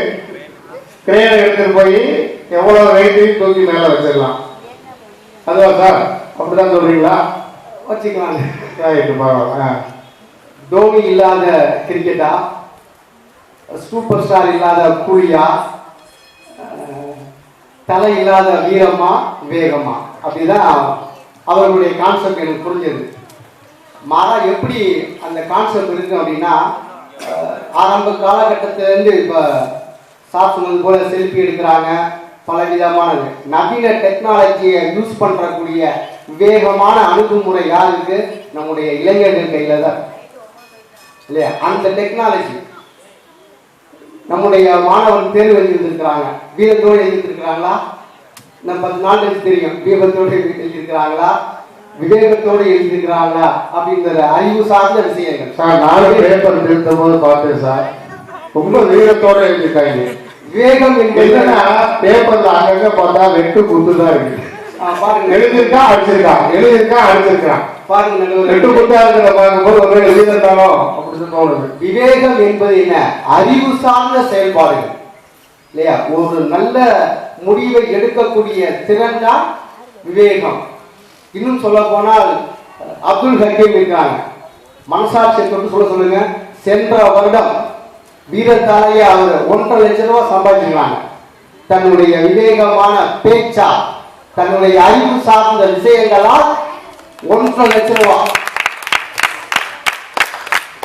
கிரேனை எடுத்துட்டு போய் எவ்வளவு வெயிட்டையும் தூக்கி மேல வச்சிடலாம். அதுவா சார்? அப்படிதான் சொல்றீங்களா? வச்சுக்கலாம். பரவாயில்ல. தோனி இல்லாத கிரிக்கெட்டா, சூப்பர் ஸ்டார் இல்லாத கூலியா, தலை இல்லாத வீரமா வேகமா, அப்படிதான் அவர்களுடைய கான்செப்ட் எனக்கு புரிஞ்சது. மாறா எப்படி அந்த கான்செப்ட் இருக்கு அப்படின்னா, ஆரம்ப காலகட்டத்திலேருந்து இப்போ சாப்பிடுவது போல செல்ஃபி எடுக்கிறாங்க, பல விதமானது நவீன டெக்னாலஜியை யூஸ் பண்ணுறக்கூடிய வேகமான அணுகுமுறை யாருக்கு? நம்முடைய இளைஞர்கள் கையில் தான் இல்லையா? அந்த டெக்னாலஜி நம்முடைய மாணவன் தேர்வு எழுதியிருக்கிறாங்க, வீரத்தோடு எழுதியிருக்கிறாங்களா? நம்ம 10 நாள் கழிச்சு தெரியும் வீரத்தோடு எழுதியிருக்கிறாங்களா, விவேகத்தோடு எழுதியிருக்கிறாங்களா அப்படிங்கிற அறிவு சார்ந்த விஷயங்கள். சார், நானும் பேப்பர் திருத்தும் போது பார்த்தேன் சார், ரொம்ப வீரத்தோட எழுதியிருக்காங்க. விவேகம் என்னன்னா பேப்பர்ல அங்கங்க பார்த்தா வெட்டு குத்து தான் இருக்கு. பாருங்க, எழுதியிருக்கா அடிச்சிருக்கான், எழுதியிருக்கா அடிச்சிருக்கான். பாருங்க நடுவர், வெட்டு குத்தா இருக்கிற பார்க்கும்போது ஒரு எழுதியிருந்தானோ அப்படின்னு தோணுது. விவேகம் என்பது என்ன? அறிவு சார்ந்த செயல்பாடுகள் இல்லையா? ஒரு நல்ல முடிவை எடுக்கக்கூடிய திறன் தான் விவேகம். இன்னும் சொல்ல போனால் அப்துல் ஹக்கீம் இருக்காங்க, மனசாட்சியை தொட்டு சொல்லுங்க. சென்ற வருடம் வீரத்தாலேயே அவர் 1.5 லட்சம் ரூபாய் சம்பாதிச்சிருக்காங்க. தன்னுடைய விவேகமான பேச்சா, தன்னுடைய அறிவு சார்ந்த விஷயங்களால் 1.5 லட்சம் ரூபாய்.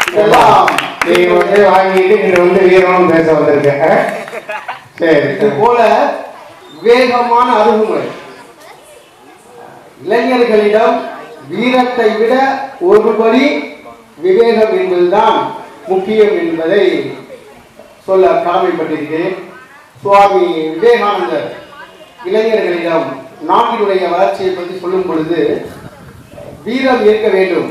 இதெல்லாம் நீங்க வாங்கிட்டு நீங்க வீரனும் பேச வந்திருக்க. சரி, இது போல விவேகமான அணுகுமுறை இளைஞர்களிடம் வீரத்தை விட ஒருபடி விவேகம் என்பதுதான் முக்கியம் என்பதை சொல்ல கடமைப்பட்டிருக்கிறேன். சுவாமி விவேகானந்தர் இளைஞர்களிடம் நாட்டினுடைய வளர்ச்சியை பற்றி சொல்லும் பொழுது, வீரம் இருக்க வேண்டும்,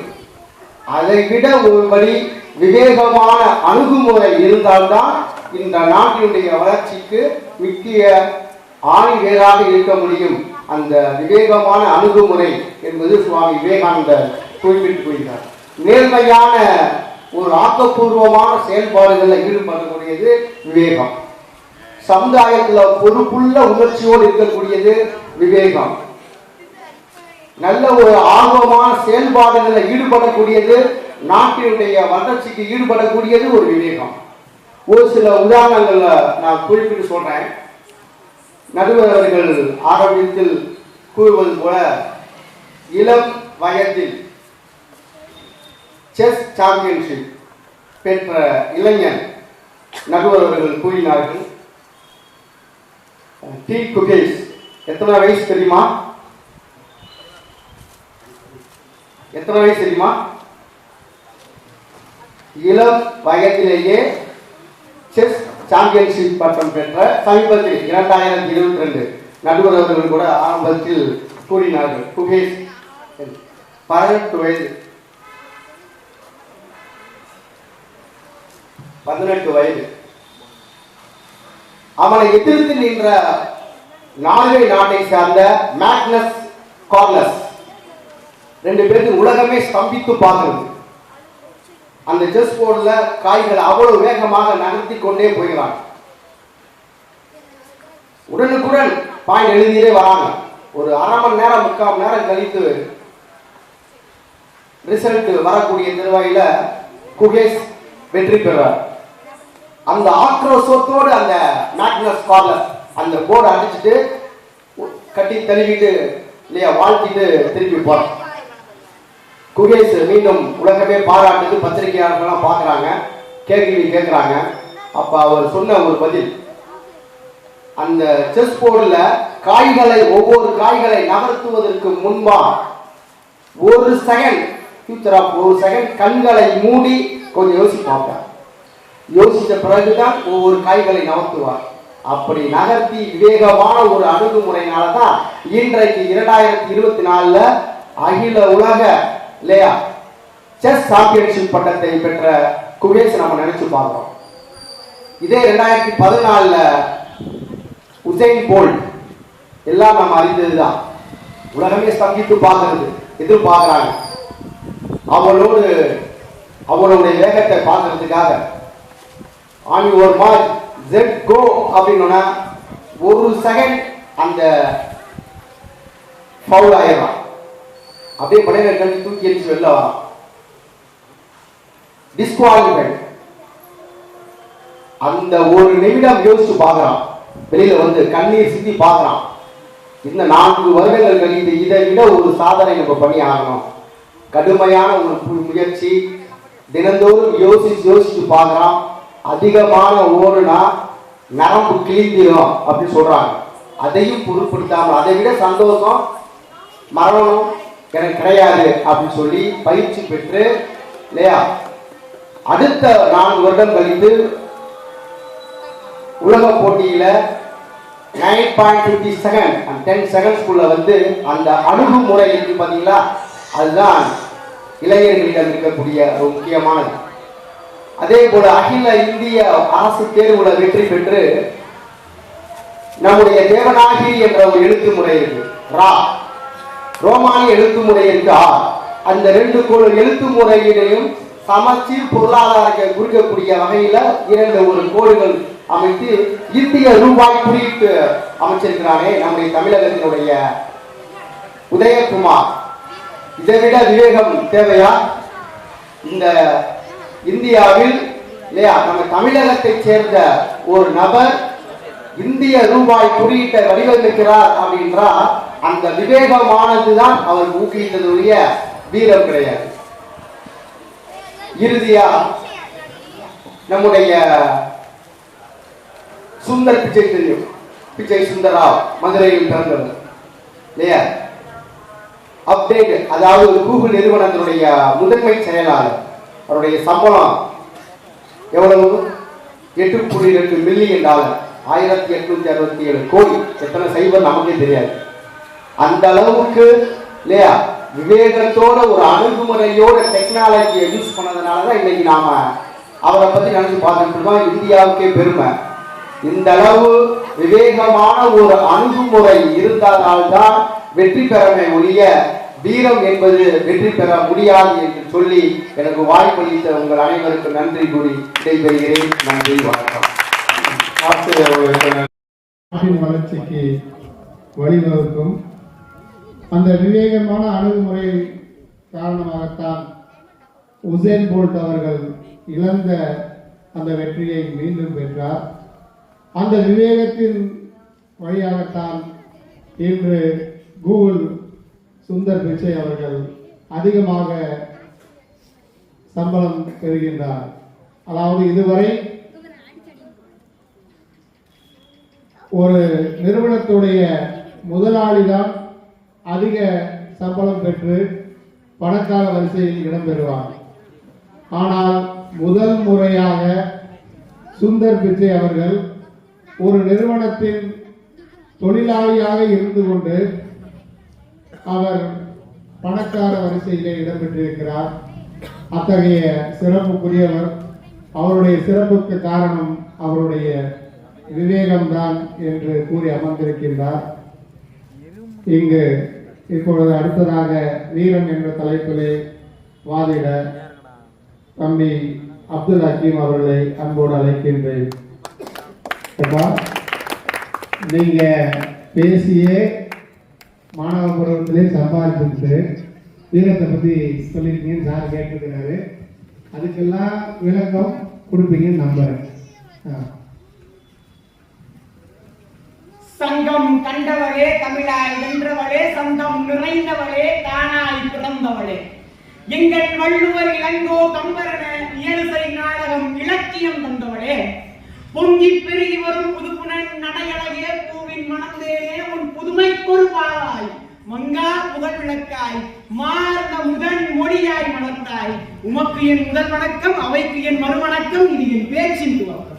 அதை விட ஒருபடி விவேகமான அணுகுமுறை இருந்தால்தான் இந்த நாட்டினுடைய வளர்ச்சிக்கு முக்கிய ஆணி வேறாக இருக்க முடியும். அந்த விவேகமான அணுகுமுறை என்பது சுவாமி விவேகானந்தர் குறிப்பிட்டு போகிறார். நேர்மையான ஒரு ஆக்கப்பூர்வமான செயல்பாடுகளில் ஈடுபடக்கூடியது விவேகம். சமுதாயத்தில் பொறுப்புள்ள உணர்ச்சியோடு இருக்கக்கூடியது விவேகம். நல்ல ஒரு ஆர்வமான செயல்பாடுகளில் ஈடுபடக்கூடியது, நாட்டினுடைய வளர்ச்சிக்கு ஈடுபடக்கூடியது ஒரு விவேகம். ஒரு சில உதாரணங்கள்ல நான் குறிப்பிட்டு சொல்றேன். நடுவர் அவர்கள் ஆரம்பத்தில் கூறுவது போல, இளம் வயதில் செஸ் சாம்பியன்ஷிப் பெற்ற இளைஞன் நடுவர் அவர்கள் கூறினார்கள். டி குகேஷ் எத்தனை வயசு தெரியுமா? எத்தனை வயசு தெரியுமா? இளம் வயதிலேயே செஸ் சாம்பியன்ஷிப் பட்டம் பெற்ற சமீபத்தில் 2022 நடுவர் அவர்கள் கூட ஆரம்பத்தில் கூறினார்கள். குகேஷ் 18 வயது. 18 வயது. அவனை எதிர்த்து நின்ற நார்வே நாட்டை சார்ந்த மேக்னஸ் கார்லஸ், 2 பேருக்கு உலகமே ஸ்தம்பித்து பார்க்கிறது. அந்த செஸ் போர்டுல காய்களை அவ்வளவு வேகமாக நகர்த்தி கொண்டே போகிறான். உடனுக்குடன் பாயிண்ட் எழுதியே வராங்க. ஒரு அரை மணி நேரம் 3/4 மணி நேரம் கழித்து ரிசல்ட் வரக்கூடிய தருவாயில குகேஷ் வெற்றி பெறார். அந்த ஆக்ரோஷத்தோடு அந்த மேக்னஸ் கார்லஸ் அந்த போர்டு அடிச்சுட்டு கட்டி தழுவிட்டு இல்லையா வாழ்த்திட்டு திரும்பி போறான். குகேஷ் மீண்டும் உலகமே பாராட்டுது. பத்திரிகையாளர்கள்லாம் பார்க்குறாங்க, கேள்வி கேட்குறாங்க. அப்போ அவர் சொன்ன ஒரு பதில், அந்த செஸ் போர்டில் காய்களை ஒவ்வொரு காய்களை நகர்த்துவதற்கு முன்பா ஒரு செகண்ட் ஃபியூச்சர் ஆஃப் ஒரு செகண்ட் கண்களை மூடி கொஞ்சம் யோசிப்பாங்க. யோசித்த பிறகுதான் ஒவ்வொரு காய்களை நகர்த்துவார். அப்படி நகர்த்தி விவேகமான ஒரு அணுகுமுறையினால தான் இன்றைக்கு 2024 அகில உலக இல்லையா செஸ் சாம்பியன்ஷிப் பட்டத்தை பெற்ற குகேஷ் நம்ம நினைச்சு பார்க்கிறோம். இதே 2014 உசைன் போல்ட் எல்லாம் நம்ம அறிந்ததுதான். உலகமே ஸ்தம்பித்து பார்க்கிறது, எதிர்பார்க்கிறாங்க. அவளுடைய வேகத்தை பார்க்கறதுக்காக ஆணி ஒரு மார்க் ஜெட் கோ அப்படின்னா ஒரு செகண்ட் அந்த ஃபவுல் ஆயிடலாம். அப்படியே படையில கட்டி தூக்கி எரிச்சு வெளில வரான். டிஸ்குவாலிஃபைட். அந்த ஒரு நிமிடம் யோசிச்சு பார்க்கறான், வெளியில வந்து கண்ணீர் சிந்தி பார்க்கறான். இந்த 4 வருடங்கள் கழித்து இதை விட ஒரு சாதனை நம்ம பண்ணி ஆகணும். கடுமையான ஒரு முயற்சி, தினந்தோறும் யோசிச்சு பார்க்கறான். அதிகமான ஓடுனா நரம்பு கிழிந்திரும் அப்படின்னு சொல்றாங்க. அதையும் பொருட்படுத்தாமல் அதை விட சந்தோஷம் மரணம் எனக்கு கிடையாது அப்படின்னு சொல்லி பயிற்சி பெற்று இல்லையா, அடுத்த 4 வருடம் கழித்து உலக போட்டியில 9.50 செகண்ட் 10 செகண்ட்ஸ்குள்ள வந்து அந்த அணுகுமுறை இருக்கு பாத்தீங்களா, அதுதான் இளைஞர்களிடம் இருக்கக்கூடிய ஒரு முக்கியமானது. அதே போல அகில இந்திய அரசு தேர்வுல வெற்றி பெற்று நம்முடைய தேவநாகரி என்ற ஒரு எழுத்து முறை இருக்கு, ரோமானிய எழுத்து முறை இருக்கு. அந்த 2 எழுத்து முறையினையும் சமச்சீர் பொருளாதாரத்தை குறிக்கக்கூடிய வகையில 2 கோடுகள் அமைத்து இந்திய ரூபாய் குறியீட்டு அமைச்சிருக்கிறானே நம்முடைய தமிழகத்தினுடைய உதயகுமார். இதை விட விவேகம் தேவையா? இந்த இந்தியாவில் இல்லையா, நம்ம தமிழகத்தை சேர்ந்த ஒரு நபர் இந்திய ரூபாய் குறியீட்டை வடிவமைக்கிறார் அப்படின்றா அந்த விவேகமானதுதான் அவர் ஊக்குவித்ததுடைய வீரம் கிடையாது. இறுதியா நம்முடைய சுந்தர் பிச்சை தெரியும், பிச்சை சுந்தரராவ் மதுரையில் பிறந்தவர் இல்லையா, அப்டேட் அதாவது கூகுள் நிறுவனத்தினுடைய முதன்மை செயலாளர். அவருடைய சம்பளம் எவ்வளவு? $8.2 மில்லியன், 1867 கோடி. எத்தனை சைபர் நமக்கே தெரியாது. அந்த அளவுக்கு இல்லையா விவேகத்தோட ஒரு அணுகுமுறையோட டெக்னாலஜியை யூஸ் பண்ணதுனாலதான் இன்னைக்கு நாம அவரை பத்தி நினைச்சு பார்த்துட்டு இருக்கோம். இந்தியாவுக்கே பெருமை. இந்த அளவு விவேகமான ஒரு அணுகுமுறை இருந்தால்தான் வெற்றி பெறவே ஒழிய வீரம் என்பது வெற்றி பெற முடியாது என்று சொல்லி எனக்கு வாய்ப்பளித்த உங்கள் அனைவருக்கும் நன்றி கூறி விடைபெறுகிறேன். நன்றி, வணக்கம். நாட்டின் வளர்ச்சிக்கு வழிவகுக்கும் அந்த விவேகமான அணுகுமுறை காரணமாகத்தான் உசேன் போல்ட் அவர்கள் இழந்த அந்த வெற்றியை மீண்டும் பெற்றார். அந்த விவேகத்தின் வழியாகத்தான் இன்று கூகுள் சுந்தர் பிச்சை அவர்கள் அதிகமாக சம்பளம் பெறுகின்றார். அதாவது இதுவரை ஒரு நிறுவனத்துடைய முதலாளிதான் அதிக சம்பளம் பெற்று பணக்கார வரிசையில் இடம்பெறுவார். ஆனால் முதல் முறையாக சுந்தர் பிச்சை அவர்கள் ஒரு நிறுவனத்தின் தொழிலாளியாக இருந்து கொண்டு அவர் பணக்கார வரிசையிலே இடம்பெற்றிருக்கிறார். அத்தகைய சிறப்புக்குரியவர். அவருடைய சிறப்புக்கு காரணம் அவருடைய விவேகம்தான் என்று கூறி அமர்ந்திருக்கின்றார். இங்கு இப்பொழுது அடுத்ததாக வீரம் என்ற தலைப்பிலே வாதிட தம்பி அப்துல் ஹக்கீம் அவர்களை அன்போடு அழைக்கின்றேன். நீங்க பேசியே மாணவ பருவத்திலே சம்பாதிச்சுட்டு வீரத்தை பத்தி சொல்லியிருக்கீங்கன்னு சார் கேட்டிருக்கிறாரு. அதுக்கெல்லாம் விளக்கம் கொடுப்பீங்கன்னு நம்புறேன். சங்கம் கண்டவளே, தமிழாய் வென்றவளே, சங்கம் நிறைந்தவளே, தானாய் பிறந்தவளே, எங்கள் வள்ளுவர் இளங்கோ கம்பரன இயல்சை நாடகம் இலக்கியம் தந்தவளே, பொங்கி பெருகி வரும் புதுப்புணன் நடையழகே, பூவின் மணந்தேனே, உன் புதுமைக்கொரு பாவாய், மங்கா புகழ் விளக்காய், மார்ந்த முதன் மொழியாய் மலர்ந்தாய், உமக்கு என் முதல் வணக்கம், அவைக்கு என் மறுவணக்கம், இது என் பேச்சின் துவக்கம்.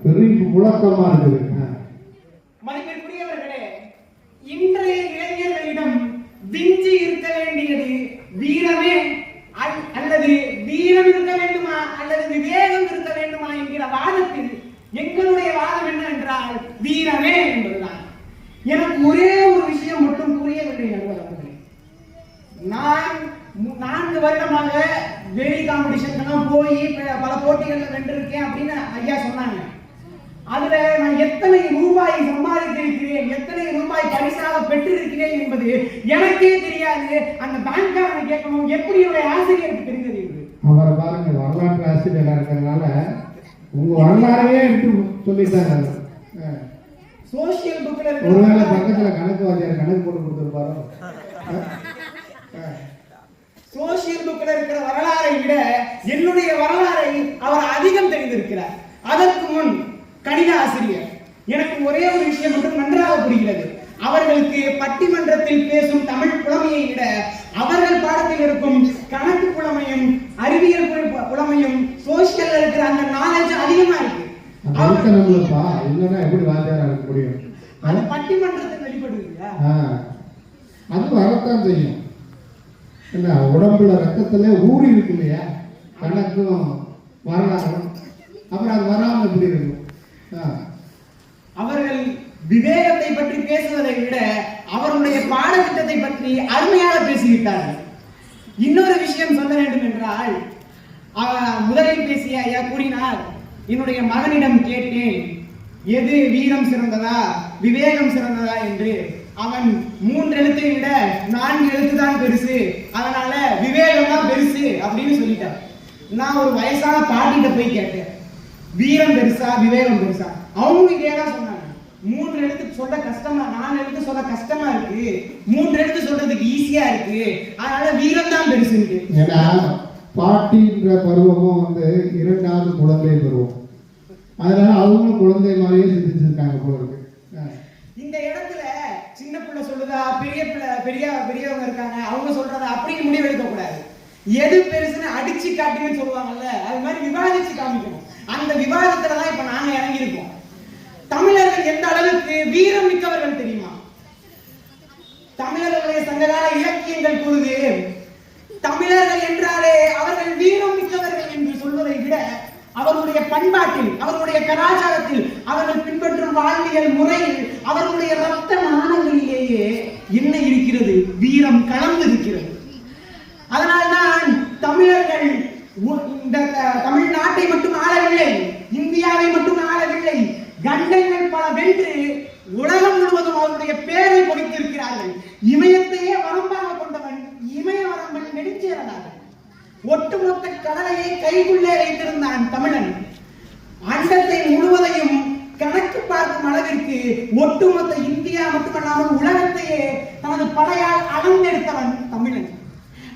பெரிய முழக்கமா இருக்குது. மதிப்பிற்குரியவர்களே, இன்றைய இளைஞர்களிடம் விஞ்சி இருக்க வேண்டியது வீரமே அல்லது வீரம் இருக்க வேண்டுமா அல்லது விவேகம் இருக்க வேண்டுமா என்கிற வாதத்தில் எங்களுடைய வாதம் என்னவென்றால் வீரமே என்பதுதான். எனக்கு ஒரே ஒரு விஷயம் மட்டும் புரியவில்லை நண்பர்களே. நான் 4 வருடமாக வெளி காம்படிஷனுக்கெல்லாம் போய் பல போட்டிகள்ல வென்றிருக்கேன் அப்படின்னு ஐயா சொன்னாங்க. அதுல நான் எத்தனை ரூபாய் சம்பாதித்திருக்கிறேன், எத்தனை ரூபாய் பரிசாக பெற்றிருக்கிறேன் என்பது எனக்கே தெரியாது. அந்த பேங்க்காரனை கேட்கணும், எப்படி என்னுடைய ஆசிரியருக்கு தெரிந்தது என்று. அவரை பாருங்க, வரலாற்று ஆசிரியராக இருக்கிறதுனால உங்க வரலாறையே எடுத்து சொல்லிட்டாங்க. சோசியல் புக்ல ஒருவேளை பக்கத்துல கணக்கு வாத்தியார் கணக்கு போட்டு கொடுத்துருப்பாரோ. சோசியல் புக்ல இருக்கிற வரலாறை விட என்னுடைய வரலாறை அவர் அதிகம் தெரிந்திருக்கிறார். அதற்கு முன் கணித ஆசிரியர். எனக்கு ஒரே ஒரு விஷயம் மட்டும் நன்றாக புரிகிறது. அவர்களுக்கு பட்டிமன்றத்தில் பேசும் தமிழ் புலமையை விட அவர்கள் பாடத்தில் இருக்கும் கணக்கு புலமையும் அறிவியல் புலமையும் சோசியல்ல இருக்கிற அந்த நாலேஜ் அதிகமா இருக்கு. எப்படி வாத்தியாரா இருக்க முடியும்? அது பட்டிமன்றத்தில் வெளிப்படுது. அது வரத்தான் செய்யும். என்ன உடம்புல ரத்தத்துல ஊறி இருக்கு இல்லையா, கணக்கும் வரலாறும். அப்புறம் அது வராமல் எப்படி இருக்கும்? அவர்கள் விவேகத்தை பற்றி பேசுவதை விட அவருடைய பாடத்திட்டத்தை பற்றி அருமையாக பேசிவிட்டார்கள். இன்னொரு விஷயம் சொல்ல வேண்டும் என்றால், முதலில் பேசிய ஐயா கூறினார், என்னுடைய மகனிடம் கேட்டேன் எது வீரம் சிறந்ததா விவேகம் சிறந்ததா என்று. அவன் 3 எழுத்தை விட 4 எழுத்து தான் பெருசு, அதனால விவேகம் தான் பெருசு அப்படின்னு சொல்லிட்டான். நான் ஒரு வயசான பாட்டிகிட்ட போய் கேட்டேன், வீரம் பெருசா விவேகம் பெருசா? அவங்க இதேதான் சொன்னாங்க. 3 எழுத்து சொல்ல கஷ்டமா, 4 எழுத்து சொல்ல கஷ்டமா இருக்கு, 3 எழுத்து சொல்றதுக்கு ஈஸியா இருக்கு, அதனால வீரம் தான் பெருசு. ஏன்னா பாட்டின்ற பருவமும் 2வது குழந்தை பருவம், அதனால அவங்களும் குழந்தை மாதிரியே சிந்திச்சிருக்காங்க போல இருக்கு. இந்த இடத்துல சின்ன பிள்ளை சொல்லுதா பெரியவங்க இருக்காங்க அவங்க சொல்றதா அப்படின்னு முடிவு எடுக்க கூடாது. எது பெருசுன்னு அடிச்சு காட்டுன்னு சொல்லுவாங்கல்ல, அது மாதிரி விவாதிச்சு காமிக்கணும். அந்த விவாதத்துலதான் இப்ப நாங்க இறங்கி இருக்கோம். தமிழர்கள் எந்த அளவுக்கு வீரம் மிக்கவர்கள் தெரியுமா? தமிழர்களுடைய சங்ககால இலக்கியங்கள் கூறுது, தமிழர்கள் என்றாலே அவர்கள் வீரம் மிக்கவர்கள் என்று சொல்வதை விட அவர்களுடைய பண்பாட்டில், அவர்களுடைய கலாச்சாரத்தில், அவர்கள் பின்பற்றும் வாழ்வியல் முறையில், அவர்களுடைய ரத்த நாணங்களிலேயே என்ன இருக்கிறது? வீரம் கலந்து இருக்கிறது. அதனால்தான் தமிழர்கள் இந்த தமிழ்நாட்டை மட்டும் ஆளவில்லை, இந்தியாவை மட்டும் ஆளவில்லை, கண்டங்கள் பல வென்று உலகம் முழுவதும் அவருடைய பெயரை பொறித்திருக்கிறார்கள். இமயத்தையே வரம்பாக கொண்டவன் இமய வரம்பன் நெடுஞ்சேரனாக ஒட்டுமொத்த கடலையை கைக்குள்ளே வைத்திருந்தான் தமிழன். அண்டத்தை முழுவதையும் கணக்கு பார்க்கும் அளவிற்கு ஒட்டுமொத்த இந்தியா மட்டுமல்லாமல் உலகத்தையே தனது படையால் அளந்தெடுத்தவன் தமிழன்.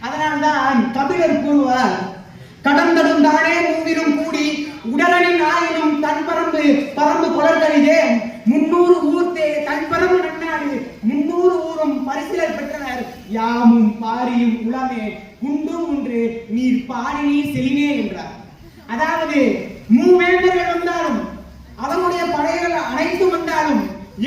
அதனால்தான் கபிலர் கூறுவார், கடந்தடுந்தானே மூவிலும் கூடி உடலின் ஆயினும் தன் பரம்பு பரம்பு கொளர்களிலே 300 ஊர்த்தே தன் பரம்பு நன்னாடு 300 ஊரும் பரிசிலர் பெற்றனர் யாமும் பாரியும் உளமே குண்டும் ஒன்று நீர் பாரி நீர் செலினே என்றார். அதாவது மூவேந்தர்கள் வந்தாலும் அவனுடைய படைகள் அனைத்தும் வந்தாலும்,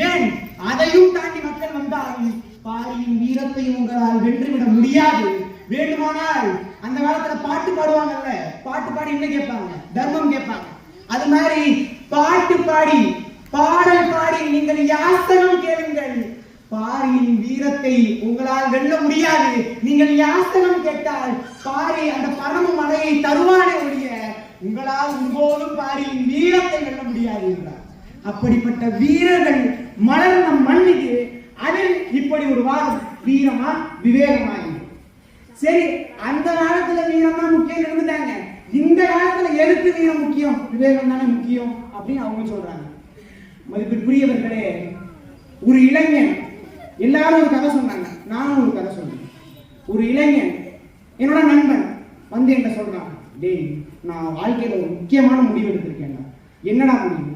ஏன் அதையும் தாண்டி மக்கள் வந்தாலும் பாரியின் வீரத்தையும் உங்களால் வென்றுவிட முடியாது. வேண்டுமானால் அந்த காலத்துல பாட்டு பாடுவாங்கல்ல, பாட்டு பாடி என்ன கேட்பாங்க? தர்மம் கேட்பாங்க. அது மாதிரி பாட்டு பாடி பாடல் பாடி நீங்கள் யாசகம் கேளுங்கள், பாரியின் வீரத்தை உங்களால் வெல்ல முடியாது. நீங்கள் யாசகம் கேட்டால் பாரி அந்த பரம மலையை தருவானே ஒழிய உங்களால் ஒருபோதும் பாரியின் வீரத்தை வெல்ல முடியாது என்றார். அப்படிப்பட்ட வீரர்கள் மலர்ந்த மண்ணிக்கு அதில் இப்படி ஒரு வாதம், வீரமா விவேகமா? சரி, அந்த காலத்துல வீரம் தான் முக்கியம் இருந்துட்டாங்க, இந்த காலத்துல எதுக்கு வீரம் முக்கியம், விவேகம் தானே முக்கியம் அப்படின்னு அவங்க சொல்றாங்க. மதிப்பிற்குரியவர்களே, ஒரு இளைஞன், எல்லாரும் ஒரு கதை சொன்னாங்க, நானும் ஒரு கதை சொன்னேன். ஒரு இளைஞன் என்னோட நண்பன் என்கிட்ட சொல்றான், டேய் நான் வாழ்க்கையில ஒரு முக்கியமான முடிவு எடுத்திருக்கேன். என்னடா முடிவு?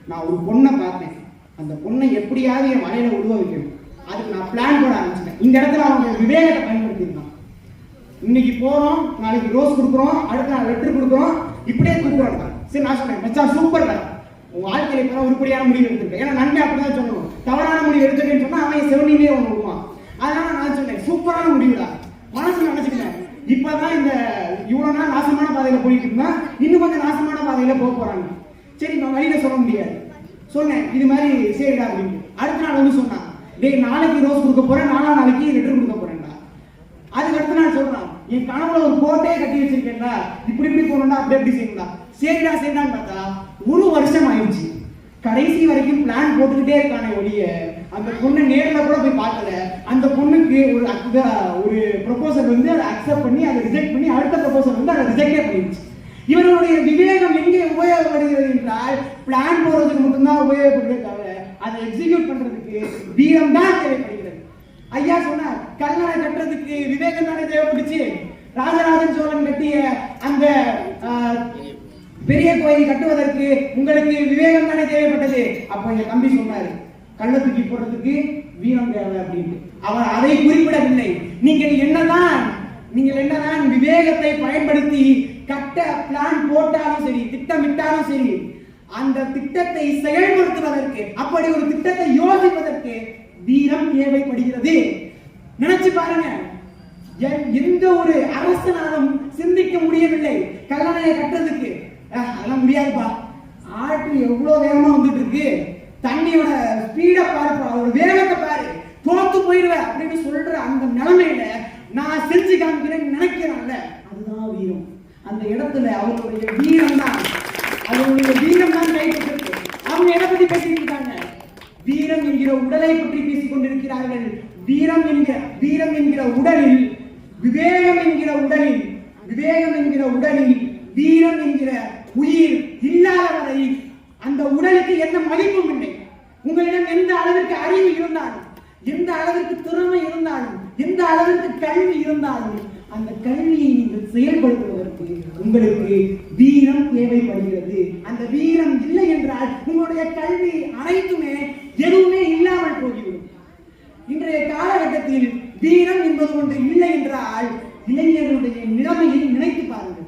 நான் ஒரு பொண்ணை பார்த்தேன், அந்த பொண்ணை எப்படியாவது என் வலையில உருவ வைக்கணும். அதுக்கு நான் பிளான் போட ஆரம்பிச்சிட்டேன். இந்த இடத்துல அவங்க விவேகத்தை பயன்படுத்திருக்கான். இன்னைக்கு போறோம், நாளைக்கு ரோஸ் கொடுக்குறோம், அடுத்த நாள் லெட்டர் கொடுக்குறோம், இப்படியே கொடுக்குறோம். சரி, நான் சொன்னேன், மச்சான் சூப்பர், உன் வாழ்க்கையில இப்ப உருப்படியான முடிவு எடுத்திருக்கேன். ஏன்னா நன்மை அப்படிதான் சொல்லணும், தவறான முடிவு எடுத்துட்டேன்னு சொன்னா அவன் செவனிலே ஒன்று விடுவான். அதனால நான் சொன்னேன், சூப்பரான முடிவுடா. மனசுல நினைச்சுக்கிறேன், இப்பதான் இந்த இவ்வளவு நாள் நாசமான பாதையில போயிட்டு இருந்தா இன்னும் கொஞ்சம் நாசமான பாதையில போக போறாங்க. சரி, நான் வழியில சொல்ல முடியாது சொன்னேன், இது மாதிரி சரிடா அப்படின்னு. அடுத்த நாள் வந்து சொன்னான், டேய் நாளைக்கு ரோஸ் கொடுக்க போறேன், நாளைக்கு லெட்டர் கொடுக்க போறேன்டா. அதுக்கு அடுத்த நாள் சொல்றான், என் கனவுல ஒரு கோட்டையே கட்டி வச்சிருக்கேன்டா, இப்படி போகணும்டா, அப்படி எப்படி செய்யணும்டா. சரிடான்னு பார்த்தா 1 வருஷம் ஆயிடுச்சு. கடைசி வரைக்கும் பிளான் போட்டுக்கிட்டே இருக்கானே ஒழிய அந்த பொண்ணை நேரில் கூட போய் பார்க்கல. அந்த பொண்ணுக்கு ஒரு ப்ரொபோசல் வந்து அதை அக்செப்ட் பண்ணி அதை ரிஜெக்ட் பண்ணி அடுத்த ப்ரொபோசல் வந்து அதை ரிஜெக்டே பண்ணிடுச்சு. இவர்களுடைய விவேகம் எங்கே உபயோகப்படுகிறது என்றால் பிளான் போடுறதுக்கு மட்டும்தான் உபயோகப்படுறதே தவிர அதை எக்ஸிக்யூட் பண்றதுக்கு வீரம் தான் தேவைப்படுகிறது. ஐயா சொன்னார், கல்லணை கட்டுறதுக்கு விவேகம் தானே தேவைப்பட்டுச்சு. ராஜராஜன் சோழன் கட்டிய அந்த பெரிய கோயில் கட்டுவதற்கு உங்களுக்கு விவேகம் தானே தேவைப்பட்டது. அப்ப எங்க தம்பி சொன்னாரு, கள்ள தூக்கி போடுறதுக்கு வீரம் தேவை அப்படின்னு. அவர் அதை குறிப்பிடவில்லை. நீங்கள் என்னதான் விவேகத்தை பயன்படுத்தி கட்ட பிளான் போட்டாலும் சரி, திட்டமிட்டாலும் சரி, அந்த திட்டத்தை செயல்படுத்துவதற்கு, அப்படி ஒரு திட்டத்தை யோசிப்பதற்கு வீரம் தேவைப்படுகிறது. நினைச்சு பாருங்க, எந்த ஒரு அரசனாலும் சிந்திக்க முடியவில்லை கல்லணையை கட்டுறதுக்கு. அதெல்லாம் முடியாதுப்பா, ஆற்று எவ்வளவு வேகமா வந்துட்டு இருக்கு, தண்ணியோட ஸ்பீட பாருப்பா, அதோட வேகத்தை பாரு, தோத்து போயிடுவேன் அப்படின்னு சொல்ற அந்த நிலைமையில நான் செஞ்சு காமிக்கிறேன்னு நினைக்கிறான்ல, அதுதான் வீரம். அந்த இடத்துல அவங்களுடைய வீரம் தான் கைப்பற்றிருக்கு. அவங்க எதை பத்தி பேசிட்டு இருக்காங்க? வீரம் என்கிற உடலை பற்றி பேசிக் கொண்டிருக்கிறார்கள். வீரம் என்கிற உடலில், விவேகம் என்கிற உடலில் வீரம் என்கிற உயிர் இல்லாதவரை அந்த உடலுக்கு எந்த மதிப்பும் இல்லை. உங்களிடம் எந்த அளவிற்கு அறிவு இருந்தாலும், எந்த அளவிற்கு திறமை இருந்தாலும், எந்த அளவிற்கு கல்வி இருந்தாலும், அந்த கல்வியை நீங்கள் செயல்படுத்துவதற்கு உங்களுக்கு வீரம் தேவைப்படுகிறது. அந்த வீரம் இல்லை என்றால் உங்களுடைய கல்வி அனைத்துமே எதுவுமே இல்லாமல் போய்விடும். இன்றைய காலகட்டத்தில் வீரம் என்பது ஒன்று இல்லை என்றால் இளைஞர்களுடைய நிலைமையை நினைத்து பாருங்கள்.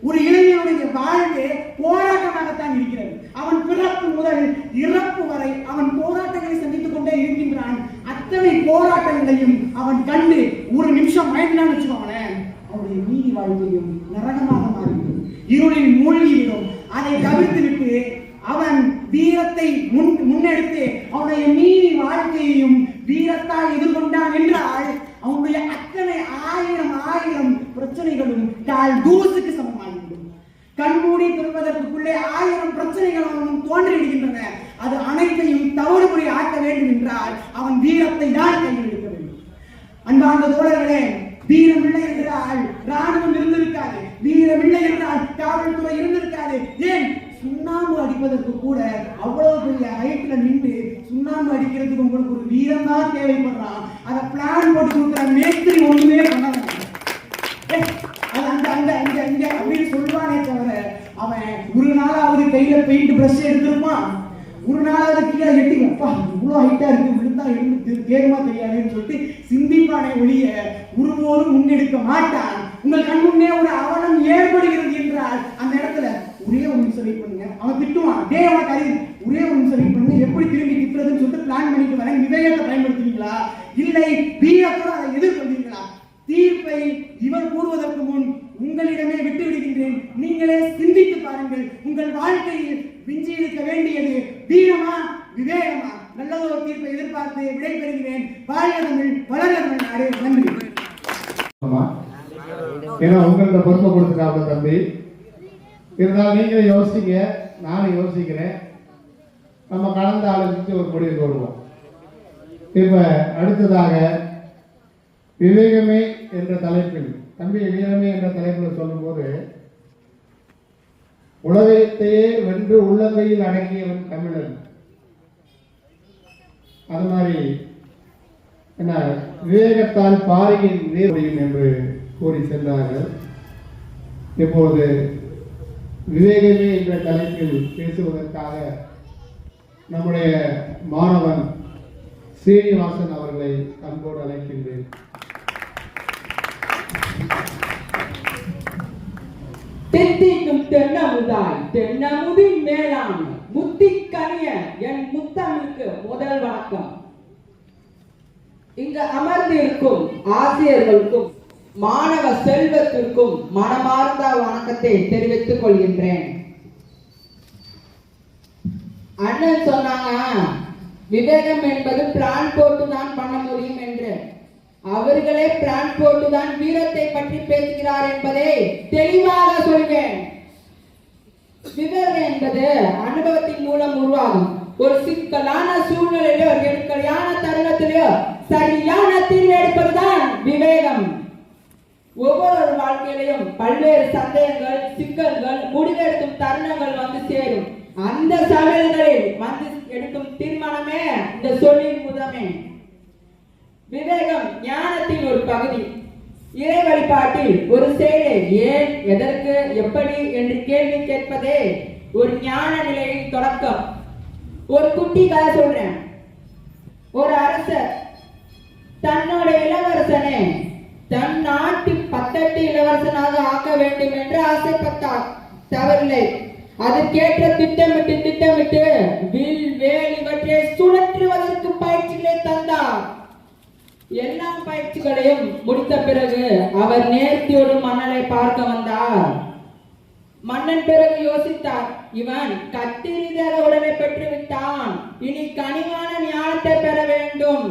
ஒரு இளைஞனுடைய வாழ்வே போராட்டமாகத்தான் இருக்கிறது. அவன் பிறப்பு முதல் இறப்பு வரை அவன் போராட்டங்களை சந்தித்துக் கொண்டே இருக்கின்றான். அத்தனை போராட்டங்களையும் அவன் கண்டு ஒரு நிமிஷம் மயங்கினான்னு வச்சுக்கோங்களேன், அவனுடைய நீதி வாழ்க்கையும் நரகமாக மாறிவிடும், இருளில் மூழ்கிவிடும். அதை தவிர்த்துவிட்டு அவன் வீரத்தை முன்னெடுத்து அவனுடைய நீதி வாழ்க்கையையும் வீரத்தால் எதிர்கொண்டான் என்றால் அவனுடைய அத்தனை ஆயிரம் பிரச்சனைகளும் கால் தூசுக்கு சமமாகிவிடும். கண்மூடி திறப்பதற்குள்ளே 1000 பிரச்சனைகள் அவனும் தோன்றிவிடுகின்றன. அது அனைத்தையும் தவறுபடி ஆக்க வேண்டும் என்றால் அவன் வீரத்தை தான் கையில் எடுக்க வேண்டும். அன்பார்ந்த தோழர்களே, வீரம் இல்லை என்றால் ராணுவம் இருந்திருக்காது, வீரம் இல்லை என்றால் காவல்துறை இருந்திருக்காது. ஏன், சுண்ணாம்பு அடிப்பதற்கு கூட அவ்வளவு பெரிய ஹைட்ல நின்று சுண்ணாம்பு அடிக்கிறதுக்கு உங்களுக்கு ஒரு வீரம் தான் தேவைப்படுறான். அதை பிளான் போட்டு கொடுக்குற மேஸ்திரி ஒண்ணுமே பண்ண அப்படின்னு சொல்லுவானே தவிர அவன் ஒரு நாளாவது கையில பெயிண்ட் பிரஷ் எடுத்திருப்பான், ஒரு நாளாவது கீழே எட்டி அப்பா இவ்வளவு ஹைட்டா இருக்கு விழுந்தா இருந்து கேடுமா தெரியாதுன்னு சொல்லிட்டு சிந்திப்பானே ஒழிய ஒருபோதும் முன்னெடுக்க மாட்டான். உங்கள் கண் முன்னே ஒரு அவலம் ஏற்படுகிறது என்றால் அந்த இடத்துல ஒரே ஒரு நிமிஷம் வெயிட் பண்ணுங்க, அவன் திட்டுவான், டே அவன் கறி ஒரே ஒரு நிமிஷம் வெயிட் பண்ணுங்க, எப்படி திரும்பி திட்டுறதுன்னு சொல்லிட்டு பிளான் பண்ணிட்டு வரேன். விவேகத்தை பயன்படுத்துவீங்களா இல்லை வீரத்தோட அதை எதிர்கொள்வீங்களா? தீர்ப்பை இவர் கூறுவதற்கு முன் உங்களிடமே விட்டு விடுகின்றேன். நீங்களே சிந்தித்து பாருங்கள். உங்கள் வாழ்க்கையில் விஞ்சி இருக்க வேண்டியது வீரமா விவேகமா? நல்லதொரு தீர்ப்பை எதிர்பார்த்து விடைபெறுகிறேன். வாழ்க தமிழ், வளர்க தமிழ்நாடு. நன்றி. ஏன்னா உங்கள்கிட்ட பொறுப்பை கொடுத்துட்டாங்க தம்பி. இருந்தாலும் நீங்களும் யோசிங்க, நானும் யோசிக்கிறேன். நம்ம கலந்து ஆலோசித்து ஒரு முடிவுக்கு வருவோம். இப்ப அடுத்ததாக விவேகமே என்ற தலைப்பில், தம்பி வீரமே என்ற தலைப்பில் சொல்லும்போது, உலகத்தையே வென்று உள்ளங்கையில் அடங்கியவன் தமிழன். அது மாதிரி என்ன, விவேகத்தால் பாரியின் நீர் முடியும் என்று கூறி சென்றார்கள். இப்போது விவேகமே என்ற தலைப்பில் பேசுவதற்காக நம்முடைய மாணவன் சீனிவாசன் அவர்களை அன்போடு அழைக்கின்றேன். தெத்திக்கும் தென்னமுதாய் தென்னமுதின் மேலான முத்திக்கனிய என் முத்தமிழுக்கு முதல் வணக்கம். இங்கு அமர்ந்திருக்கும் ஆசிரியர்களுக்கும் மாணவ செல்வத்திற்கும் மனமார்ந்த வணக்கத்தை தெரிவித்துக் கொள்கின்றேன். அண்ணன் சொன்னாங்க விவேகம் என்பது பிளான் போட்டு தான் பண்ண முடியும் என்று. அவர்களே பிளான் போட்டுதான் வீரத்தை பற்றி பேசுகிறார் என்பதை தெளிவாக சொல்வேன். விவேகம் என்பது அனுபவத்தின் மூலம் உருவாகும். ஒரு சிக்கலான சூழ்நிலையிலோ நெருக்கடியான தருணத்திலோ சரியான தீர்வு எடுப்பதுதான் விவேகம். ஒவ்வொரு வாழ்க்கையிலையும் பல்வேறு சந்தேகங்கள், சிக்கல்கள், முடிவெடுக்கும் தருணங்கள் வந்து சேரும். அந்த சமயங்களில் வந்து எடுக்கும் தீர்மானமே இந்த சொல்லின் முதமே. விவேகம் ஞானத்தின் ஒரு பகுதி. இறை வழிபாட்டில் ஒரு செயலை ஏன், எதற்கு, எப்படி என்று கேள்வி கேட்பதே ஒரு ஞான நிலையின் தொடக்கம். ஒரு குட்டி கதை சொல்றேன். ஒரு அரசர் தன்னோட இளவரசனை தன் நாட்டு பட்டத்து இளவரசனாக ஆக்க வேண்டும் என்று ஆசைப்பட்டார். தவறில்லை. அதற்கேற்ற திட்டமிட்டு வில், வேல் இவற்றை சுழற்றுவதற்கு பயிற்சிகளை தந்தார். எல்லா பயிற்சிகளையும் முடித்த பிறகு அவர் நேர்த்தியோடு மன்னனை பார்க்க வந்தார். மன்னன் பிறகு யோசித்தார், இவன் கத்திரிதாக உடனே பெற்று விட்டான், இனி கனிவான ஞானத்தை பெற வேண்டும்.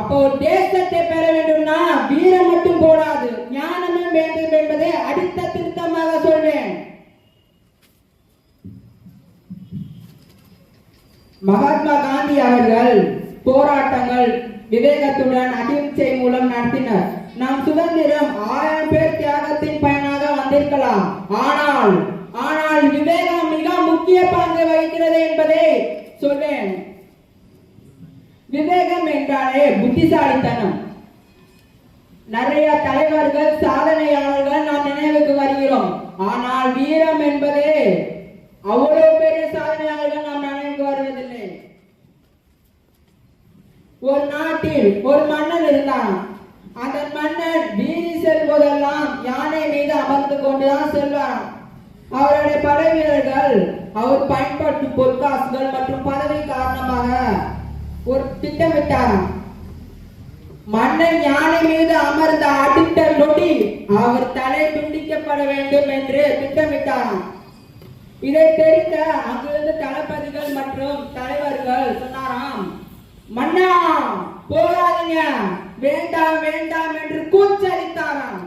அப்போ ஒரு தேசத்தை பெற வேண்டும்னா வீரம் மட்டும் போடாது, ஞானமும் வேண்டும் என்பதை அடுத்த திருத்தமாக சொல்வேன். மகாத்மா காந்தி அவர்கள் போராட்டங்கள் விவேகத்துடன் அகிம்சை மூலம் நடத்தினர். நம் சுதந்திரம் 1000 பேர் தியாகத்தின் பயனாக வந்திருக்கலாம். ஆனால் விவேகம் மிக முக்கிய பங்கு வகிக்கிறது என்பதை சொல்வேன். விவேகம் என்றாலே புத்திசாலித்தனம். நிறைய தலைவர்கள், சாதனையாளர்கள் நாம் நினைவுக்கு வருகிறோம். ஆனால் வீரம் என்பதே அவ்வளவு பெரிய சாதனையாளர்கள் நாம் நினைவுக்கு வருவதில்லை. ஒரு நாட்டில் ஒரு மன்னன் இருந்தான். அந்த மன்னன் வீதி செல்வதெல்லாம் யானை மீது அமர்ந்து கொண்டுதான் செல்வார். அவருடைய படை வீரர்கள் அவர் பயன்படுத்தும் பொற்காசுகள் மற்றும் பதவி காரணமாக ஒரு திட்டமிட்டாராம். மன்னன் யானை மீது அமர்ந்த அடுத்த நொடி அவர் தலை துண்டிக்கப்பட வேண்டும் என்று திட்டமிட்டாராம். இதை தெரிந்த அங்கிருந்த தளபதிகள் மற்றும் தலைவர்கள் சொன்னாராம், மன்னா போகாதீங்க, வேண்டாம் வேண்டாம் என்று கூச்சலித்தாராம்.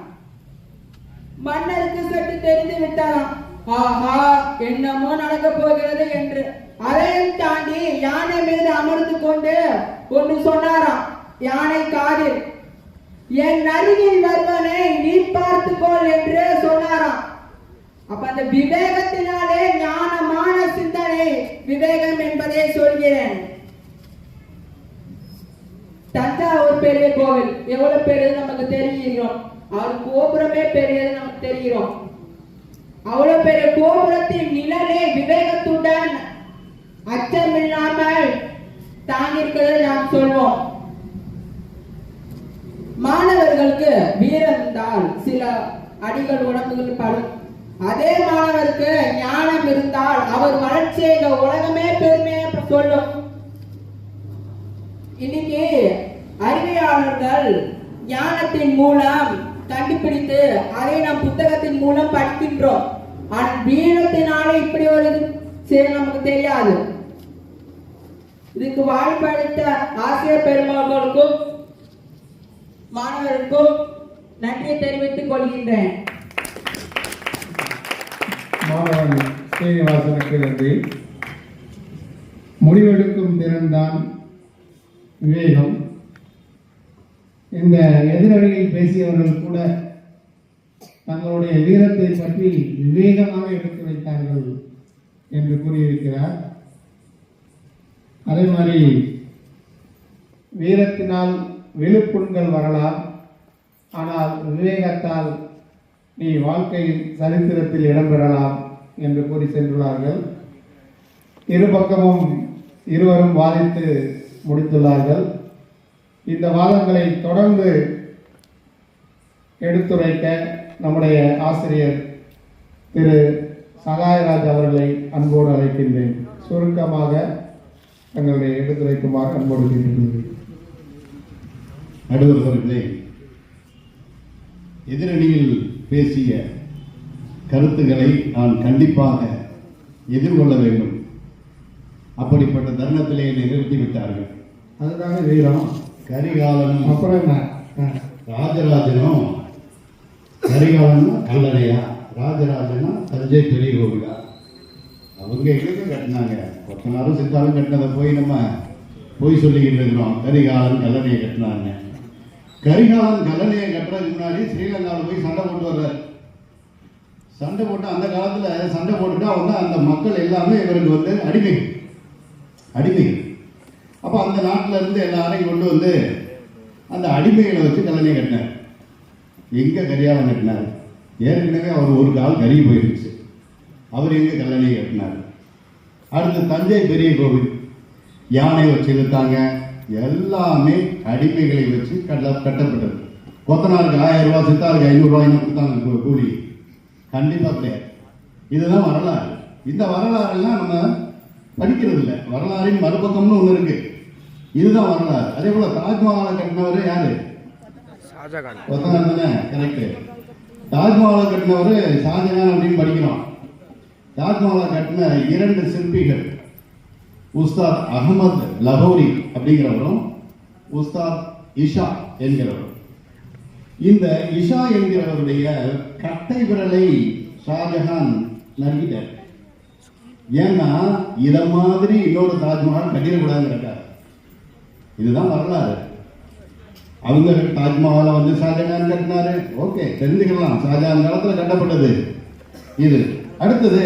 மன்னருக்கு சற்று தெரிந்து விட்டாராம், ஆஹா என்னமோ நடக்க போகிறது என்று. அதையும் தாண்டி யானை மீது அமர்ந்து கொண்டு ஒன்று சொன்னாராம் யானை காதில், என் அருகில் வருவனை நீ பார்த்துக்கொள் என்று சொன்னாராம். அப்ப அந்த விவேகத்தினாலே ஞானமான சிந்தனை விவேகம் என்பதை சொல்கிறேன். தஞ்சாவூர் பெரிய கோவில் எவ்வளவு பெரியது நமக்கு தெரிகிறோம். அவர் கோபுரமே பெரியது நமக்கு தெரிகிறோம். அவ்வளவு பெரிய கோபுரத்தின் நிழலே விவேகத்துடன் அச்சமில்லாமல் தாங்கியிருக்கிறதை நாம் சொல்வோம். மாணவர்களுக்கு வீரம் இருந்தால் சில அடிகள் உடம்புகள் படும். அதே மாணவருக்கு ஞானம் இருந்தால் அவர் வளர்ச்சியை இந்த உலகமே பெருமையாக சொல்லும். இன்னைக்கு அறிவியலாளர்கள் ஞானத்தின் மூலம் கண்டுபிடித்து அதை நாம் புத்தகத்தின் மூலம் படிக்கின்றோம். ஆனால் வீரத்தினாலே இப்படி ஒரு நமக்கு தெரியாது. இதுக்கு வாய்ப்பளித்த ஆசிரியர் பெருமக்களுக்கும் மாணவர்களுக்கும் நன்றியை தெரிவித்துக் கொள்கின்றேன். மாணவன் ஸ்ரீனிவாசனுக்கு நன்றி. முடிவெடுக்கும் திறன்தான் விவேகம். இந்த எதிரணியில் பேசியவர்கள் கூட தங்களுடைய வீரத்தை பற்றி விவேகமாக எடுத்து வைத்தார்கள் என்று கூறியிருக்கிறார். அதே மாதிரி வீரத்தினால் விழுப்புண்கள் வரலாம், ஆனால் விவேகத்தால் நீ வாழ்க்கையில் சரித்திரத்தில் இடம்பெறலாம் என்று கூறி சென்றுள்ளார்கள். இருபக்கமும் இருவரும் வாதித்து முடித்துள்ளார்கள். இந்த வாதங்களை தொடர்ந்து எடுத்துரைக்க நம்முடைய ஆசிரியர் திரு சகாயராஜ் அவர்களை அன்போடு அழைக்கின்றேன். சுருக்கமாக தங்களுடைய எடுத்துரைக்குமாறு அன்போடு கேட்டுக்கொள்கிறேன். நடுவர்களே, எதிரணியில் பேசிய கருத்துக்களை நான் கண்டிப்பாக எதிர்கொள்ள வேண்டும். அப்படிப்பட்ட தருணத்திலே என்னை நிறுத்திவிட்டார்கள். அதுதாங்க வீரம். கரிகாலனும் அப்புறம் என்ன, ராஜராஜனும், கரிகாலனும் கல்லணையா, ராஜராஜனா தஞ்சை பெரிய கோவிலா, அவங்க எங்களுக்கு கட்டினாங்க. கொத்தனாரும் சித்தாலும் கட்டினதை போய் நம்ம போய் சொல்லிக்கிட்டு இருக்கிறோம். கரிகாலன் கல்லணையை கட்டினாங்க. கரிகாலன் கல்லணையை கட்டுறதுக்கு முன்னாடி ஸ்ரீலங்காவில் போய் சண்டை போட்டு வர்றாரு. சண்டை போட்டு அந்த காலத்தில் சண்டை போட்டுட்டா வந்து அந்த மக்கள் எல்லாமே இவருக்கு வந்து அடிமைகள். அப்போ அந்த நாட்டில் இருந்து எல்லாரையும் கொண்டு வந்து அந்த அடிமைகளை வச்சு கல்லணையை கட்டினார். எங்கே கரிகாலன் கட்டினார்? ஏற்கனவே அவர் ஒரு கால் கருகி போயிருச்சு. அவர் எங்கே கல்லணையை கட்டினார்? அடுத்து தஞ்சை பெரிய கோவில் யானை வச்சு இழுத்தாங்க. எல்லாமே அடிமைகளை வச்சு கட்டப்பட்டது. கொத்தனாருக்கு 1000 ரூபாய், சித்தாருக்கு 500 ரூபாய்னு கொடுத்தாங்க கூலி. கண்டிப்பாக கிடையாது. இதுதான் வரலாறு. இந்த வரலாறுலாம் நம்ம படிக்கிறது இல்லை. வரலாறின் மறுபக்கம்னு ஒன்று இருக்கு. இதுதான் வரலாறு. அதே போல தாஜ்மஹாலை கட்டினவர் யாரு? கொத்தனார் தானே? கரெக்டு. தாஜ்மஹாலை கட்டினவர் ஷாஜகான் அப்படின்னு படிக்கிறோம். தாஜ்மஹாலை கட்டின 2 சிற்பிகள், உஸ்தாத் அகமது லஹோரி அப்படிங்கிறவரும் உஸ்தாத் இஷா என்கிறவரும். இந்த இஷா என்கிறவருடைய கட்டை விரலை ஷாஜகான் நறுக்கிட்டார். ஏன்னா இத மாதிரி இன்னொரு தாஜ்மஹால் கட்டிடக்கூடாதுங்கிறார். இதுதான் வரலாறு. அவங்க தாஜ்மஹாலை வந்து ஷாஜகான் கட்டினாரு. ஓகே, தெரிஞ்சுக்கலாம். ஷாஜகான் காலத்தில் கட்டப்பட்டது இது. அடுத்தது